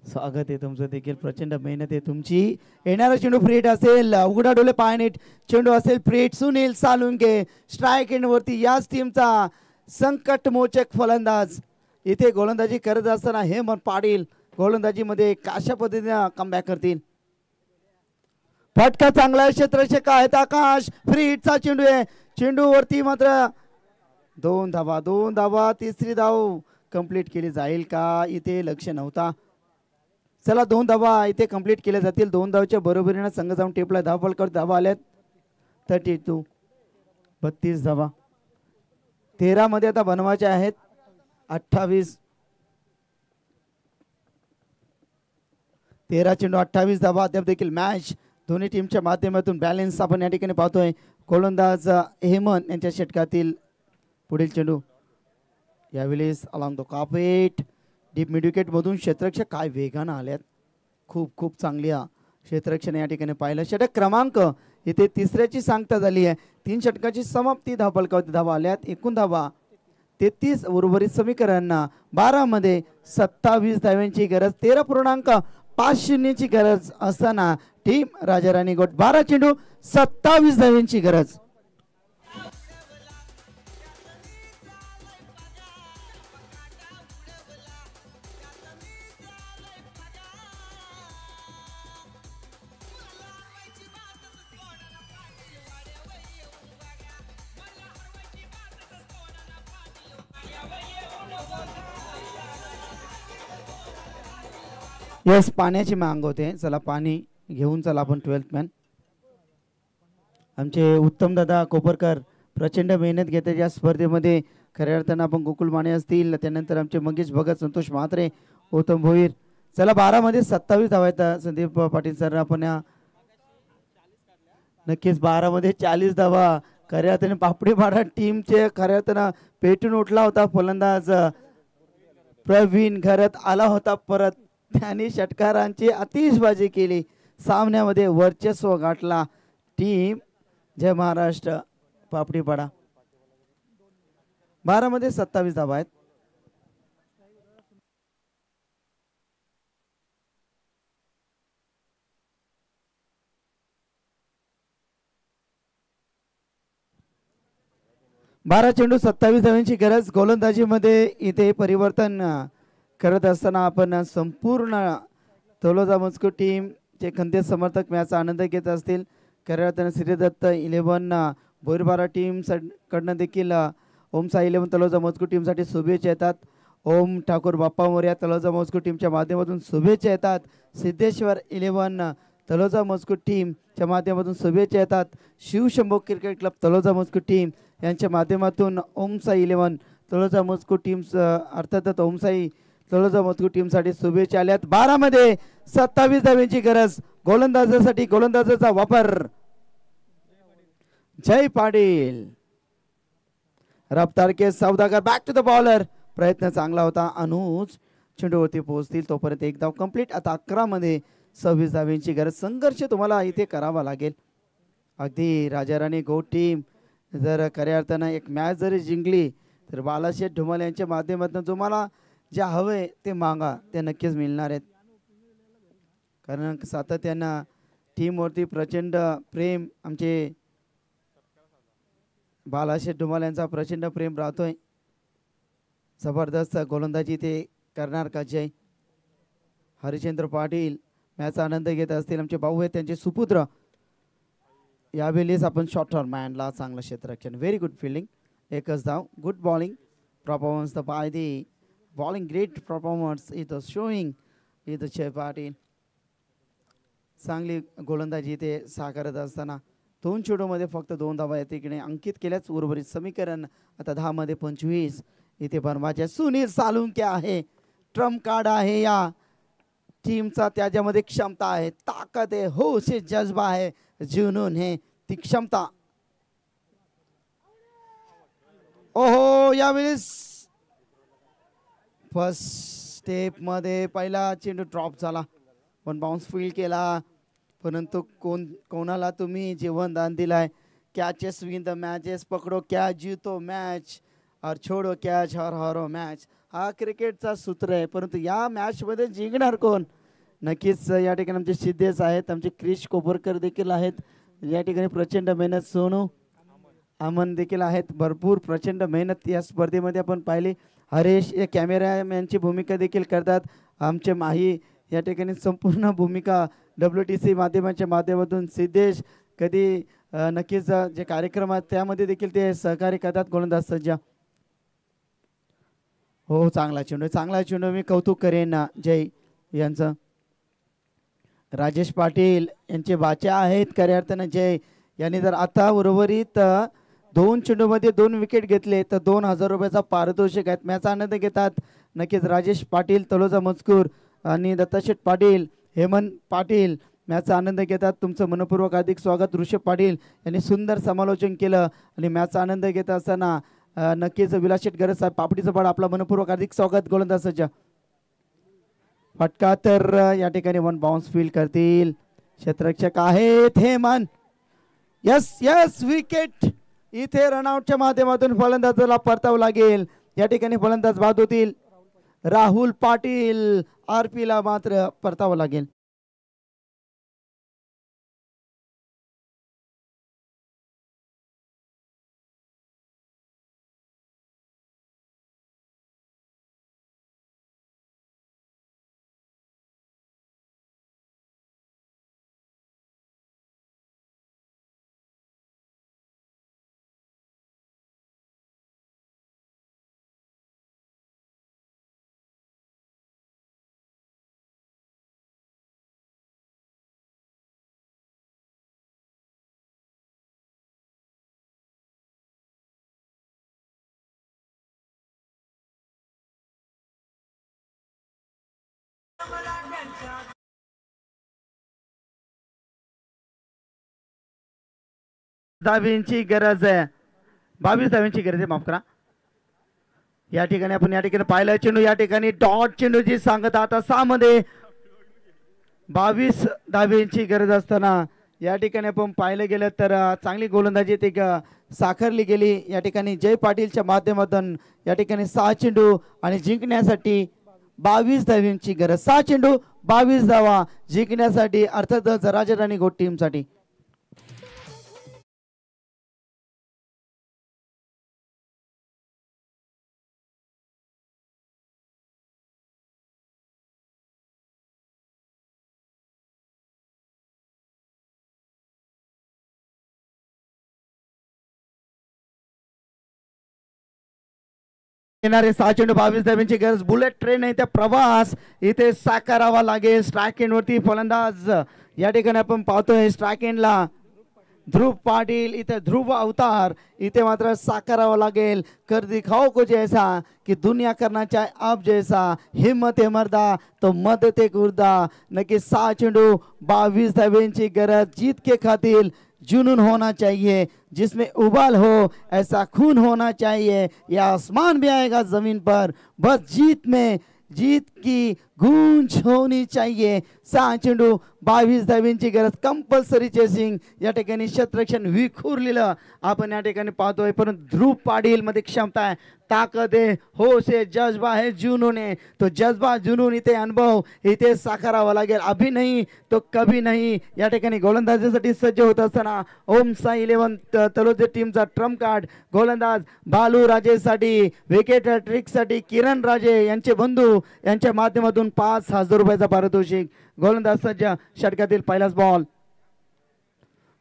स्वागत आहे तुमचं देखील. प्रचंड मेहनत आहे तुमची. येणारा चेंडू फ्री हिट असेल. उघडा डोले पायनेट चेंडू असेल free hit. Sunil Salunke strike end वरती याच टीमचा संकटमोचक फलंदाज. इथे गोलंदाजी करत असताना हेमंत पाटील गोलंदाजीमध्ये कशा पद्धतीने कमबॅक करतील. फटका चांगला क्षेत्ररक्षक आहेत आकाश. फ्री हिटचा चेंडू आहे. चेंडूवरती मात्र 2 धावा. तिसरी धाव कंप्लीट केली जाईल का इथे लक्ष नव्हता. चला 2 धावा इथे कंप्लीट केल्या जातील. 2 धावच्या बरोबरीने संघ जाऊन टेपला. धावफलकावर धावा आल्यात 32. 32 धावा 13 मध्ये आता बनवायचे आहेत. 28 13 चेंडू 28 धावा. अद्याप देखील मॅच दोन्ही टीमच्या माध्यमातून बॅलन्स आपण या ठिकाणी पाहतोय. गोलंदाज हेमंत यांच्या षटकातील पुढील चेंडू यावेळेस along the carpet deep mid wicket मधून क्षेत्ररक्षक काय वेगानं आल्यात. खूप खूप चांगली क्षेत्ररक्षण या ठिकाणी पाहिलं. षटक क्रमांक इथे तिसऱ्याची सांगता झाली आहे. 3 षटकाची समाप्ती. धावफलकावरती धावा आल्यात. एकूण धावा 33. उर्वरित समीकरण 12 मध्ये 27 धाव्यांची गरज. 13.50 गरज असताना टीम राजाराणी गोट 12 चेंडू 27 धाव्यांची गरज. यस पाण्याची मांग होते. चला पाणी घेऊन चला आपण 12th मॅन. आमचे उत्तम दादा कोपरकर प्रचंड मेहनत घेते या स्पर्धेमध्ये. खऱ्या अर्थानं आपण गोकुल माने असतील, त्यानंतर आमचे मंगेश भगत, संतोष म्हात्रे, उत्तम भोईर. चला 12 मध्ये 27 धावा आहेत. संदीप पाटील सर आपण नक्कीच 12 मध्ये 40 धावा. खऱ्या अर्थाने पापडीपाडा टीमचे खऱ्या अर्थानं पेटून उठला होता. फलंदाज प्रवीण घरात आला होता परत. त्यांनी षटकारांची आतिषबाजी केली. सामन्यामध्ये वर्चस्व गाठला टीम जय महाराष्ट्र पापडीपाडा. 12 मध्ये 27 धावा आहेत. बारा चेंडू 27 धावांची गरज. गोलंदाजीमध्ये इथे परिवर्तन करत असताना आपण संपूर्ण तलोजा मजकूर टीमचे खंदे समर्थक मॅचचा आनंद घेत असतील. खऱ्या अर्थानं श्रीदत्त 11 बोरबारा टीम कडनं देखील ओम साई 11 तलोजा मजकूर टीमसाठी शुभेच्छा येतात. ओम ठाकूर बाप्पा मोर्या तलोजा मजकूर टीमच्या माध्यमातून शुभेच्छा येतात. सिद्धेश्वर 11 तलोजा मजकूर टीमच्या माध्यमातून शुभेच्छा येतात. शिवशंभो क्रिकेट क्लब तलोजा मजकूर टीम यांच्या माध्यमातून ओम साई 11 तलोजा मजकूर टीम अर्थातच ओम साई तलोजा मजकूर टीमसाठी शुभेच्छा आल्यात. 12 मध्ये 27 धाव्यांची गरज. गोलंदाजासाठी गोलंदाजाचा वापर जय पाटील. रफ्तार के सौदागर बॅक टू द बॉलर. प्रयत्न चांगला होता. अनुज चेंडूवरती पोहोचतील तोपर्यंत एक धाव कंप्लीट. आता 11 मध्ये 26 धाव्यांची गरज. संघर्ष तुम्हाला इथे करावा लागेल. अगदी राजाराणी गो टीम जर खऱ्या अर्थानं एक मॅच जरी जिंकली तर बालाशेठ ढुमाल यांच्या माध्यमातून तुम्हाला जे हवे ते मागा, ते नक्कीच मिळणार आहेत. कारण सातत्यानं टीमवरती प्रचंड प्रेम आमचे बालाशेठ ढुमाल यांचा प्रचंड प्रेम राहतोय. जबरदस्त गोलंदाजी ते करणार का जय. हरिचंद्र पाटील मॅचचा आनंद घेत असतील. आमचे भाऊ आहेत त्यांचे सुपुत्र. यावेळेस आपण शॉर्टर मॅनला चांगलं क्षेत्ररक्षण. Very good fielding. एकच धाव. Good bowling performance by the bowling. Great performance is showing is Jay Patil. चांगली गोलंदाजी इथे साकारत असताना 2 चेंडूमध्ये फक्त 2 धावा या ठिकाणी अंकित केल्याच. उर्वरित समीकरण आता 10 मध्ये 25 इथे बनवायचे. सुनील सालुंके आहे. ट्रम्प कार्ड आहे या टीमचा. त्याच्यामध्ये क्षमता आहे, ताकद आहे, होश आहे, जज्बा आहे, जुनून है, ती क्षमता. ओहो यावेळेस फर्स्ट स्टेप मध्ये पहिला चेंडू ड्रॉप झाला. पण बाउन्स फील्ड केला. परंतु कोणाला तुम्ही जीवनदान दिलाय. Catches win the matches. पकडो कॅच जीतो मॅच और छोडो कॅच और हारो मॅच. हा क्रिकेटचा सूत्र आहे. परंतु या मॅच मध्ये जिंकणार कोण. नक्कीच या ठिकाणी आमचे सिद्धेश आहेत. आमचे क्रिश कोपरकर देखील आहेत. या ठिकाणी प्रचंड मेहनत. सोनू अमन देखील आहेत. भरपूर प्रचंड मेहनत या स्पर्धेमध्ये आपण पाहिली. हरेश या कॅमेरामॅनची भूमिका देखील करतात. आमचे माही या ठिकाणी संपूर्ण भूमिका WTC माध्यमांच्या माध्यमातून. सिद्धेश कधी नक्कीच जे कार्यक्रम आहेत त्यामध्ये देखील ते सहकार्य करतात. गोलंदाज सज्जा. हो चांगला चेंडू, चांगला चेंडू. मी कौतुक करेन जय यांचं. राजेश पाटील यांचे बाचा आहेत खऱ्या अर्थानं जय यांनी जर आता उर्वरित 2 चेंडूमध्ये 2 विकेट घेतले तर 2000 रुपयाचा पारितोषिक आहेत. मॅचचा आनंद घेतात नक्कीच राजेश पाटील तलोजा मजकूर आणि दत्ताशेठ पाटील हेमंत पाटील मॅचचा आनंद घेतात. तुमचं मनपूर्वक हार्दिक स्वागत. ऋषभ पाटील यांनी सुंदर समालोचन केलं आणि मॅचचा आनंद घेत असताना नक्कीच विलास शेठ गरज साहेब पापडीचं पाड आपला मनपूर्वक हार्दिक स्वागत. गोलंदाज सज्ज फटका तर या ठिकाणी वन बाउन्स फील करतील. क्षेत्ररक्षक आहेत हेमंत. Yes yes wicket. इथे रनआउटच्या माध्यमातून फलंदाजाला परतावं लागेल. या ठिकाणी फलंदाज बाद होतील. राहुल पाटील RP ला मात्र परतावं लागेल. धावींची गरज आहे. 22 धावींची गरज आहे. माफ करा. या ठिकाणी आपण या ठिकाणी पाहिलं चेंडू या ठिकाणी डॉट चेंडूची सांगता आता 6 मध्ये 22 धावींची गरज असताना या ठिकाणी आपण पाहिलं गेलं तर चांगली गोलंदाजी ती साकारली गेली. या ठिकाणी जय पाटीलच्या माध्यमातून या ठिकाणी 6 चेंडू आणि जिंकण्यासाठी 22 धावींची गरज. 6 चेंडू 22 धावा जिंकण्यासाठी अर्थातच राजाराणी गोट टीम साठी. येणारे 6 चेंडू 22 धावींची गरज. बुलेट ट्रेन आहे त्या प्रवास इथे साकारावा लागेल. स्ट्राईक एंड वरती फलंदाज या ठिकाणी आपण पाहतोय. स्ट्राईक एंडला ध्रुव पाटील. इथे ध्रुव अवतार इथे मात्र साकारावा लागेल. कर दिखाओ को जैसा कि दुनिया करना चाहे आप जैसा. हिम्मत है मर्दा तो मद ते गुर्दा. नक्की 6 चेंडू 22 धावींची गरज. जीत के खातिर जुनून होना चाहिए. जिसमें उबाल हो ऐसा खून होना चाहिए. यह आसमान भी आएगा जमीन पर. बस जीत की गूंज होनी चाहिए. 6 चेंडू 22 धावींची गरज. कंपल्सरी चेसिंग या ठिकाणी क्षेत्ररक्षण विखुरलेलं आपण या ठिकाणी पाहतोय. परंतु ध्रुव पाटील मध्ये क्षमता आहे, ताकद आहे, होश आहे, जज्बा आहे, जुनून आहे. तो जज्बा जुनून इथे अनुभव इथे साकारावा लागेल. अभी नहीं तो कभी नहीं. या ठिकाणी गोलंदाजीसाठी सज्ज होत असताना ओम साई 11 तलोजे टीमचा ट्रम्प कार्ड गोलंदाज बालू राजेसाठी विकेट ट्रिक साठी किरण राजे यांचे बंधू यांच्या माध्यमातून 5,000 रुपयाचा पारितोषिक. गोलंदाज सज्ज. षटकातील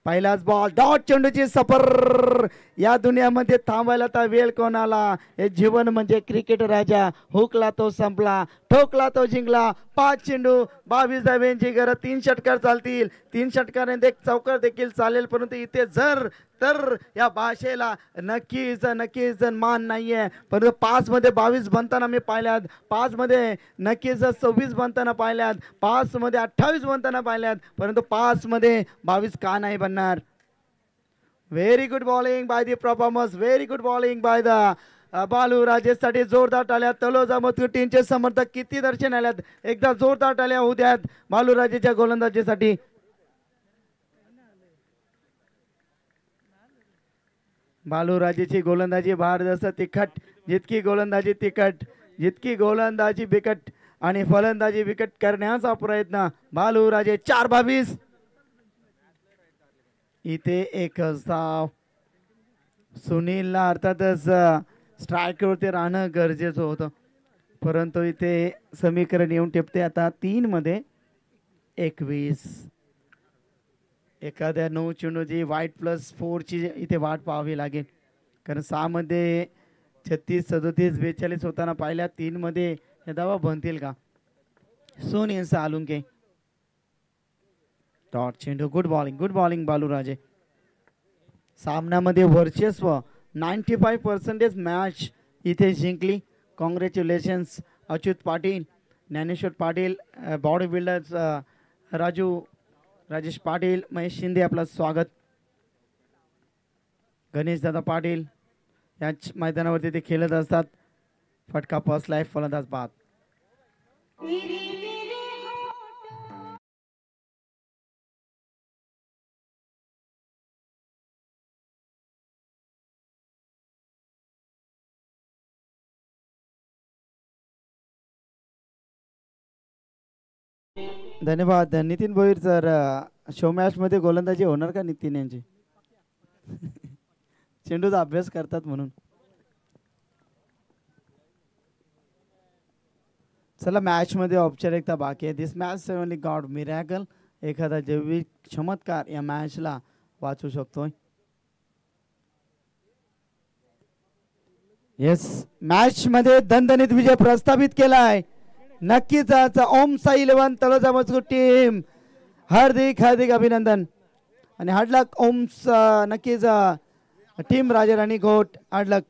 पहिलाच बॉल डॉट चेंडूची सफर. या दुनियामध्ये थांबायला तर वेळ कोणाला. हे जीवन म्हणजे क्रिकेट राजा. हुकला तो संपला, ठोकला तो जिंकला. 5 चेंडू 22 धाव्यांची गरज. 3 षटकार चालतील. 3 षटकाने चौकार देखील चालेल. परंतु इथे जर तर या भाषेला नक्कीच मान नाहीये. परंतु 5 मध्ये 22 बनताना मी पाहिल्यात. 5 मध्ये नक्कीच 26 बनताना पाहिल्यात. 5 मध्ये 28 बनताना पाहिल्यात. परंतु 5 मध्ये 22 का नाही बनणार. Very good bowling by the performance. Very good bowling by the Balu राजेसाठी जोरदार टाळ्या. तलोजा मथुर टीमचे समर्थक किती दर्शन आल्यात. एकदा जोरदार टाळ्या होऊ द्यात बालू राजेच्या गोलंदाजीसाठी. बालू राजेची गोलंदाजी भारदस्त तिखट. जितकी गोलंदाजी तिखट जितकी गोलंदाजी बिकट आणि फलंदाजी विकेट करण्याचा प्रयत्न. बालू राजे 4-22. इथे एक धाव. सुनीलला अर्थातच स्ट्राईकवरती राहणं गरजेचं होतं, परंतु इथे समीकरण येऊन टिपते आता 3 मध्ये 21. एखाद्या 9 चेंडूची वाईट +4 ची इथे वाट पाहावी लागेल, कारण 6 मध्ये 36, 37, 42 होताना पाहिल्या. 3 मध्ये हे धावा बनतील का. सोनियन आलुंके डॉट चेंडू. Good bowling Baluraje. सामन्यामध्ये वर्चस्व 95% मॅच इथे जिंकली. Congratulations Achyut Patil, Dnyaneshwar Patil, body builders Rajesh Patil, Mahesh Shinde आपलं स्वागत. गणेश दादा पाटील याच मैदानावरती ते खेळत असतात. फटका फर्स्ट लाईफ फलंदाज बाद. धन्यवाद Nitin Bhoir sir. Show match मध्ये गोलंदाजी होणार का नितीन यांची? चेंडूचा अभ्यास करतात म्हणून. चला मॅच मध्ये औपचारिकता बाकी आहे. दिस मॅच ओनली गॉड मिरॅकल. एखादा जैविक चमत्कार या मॅचला वाचू शकतोय. येस, मॅच मध्ये दणदणीत विजय प्रस्थापित केलाय. नक्कीच ओम साई 11 तळोजा मजकूर टीम हार्दिक हार्दिक अभिनंदन आणि हार्ड लक ओम. नक्कीच टीम राजा राणी घोट हार्ड लक.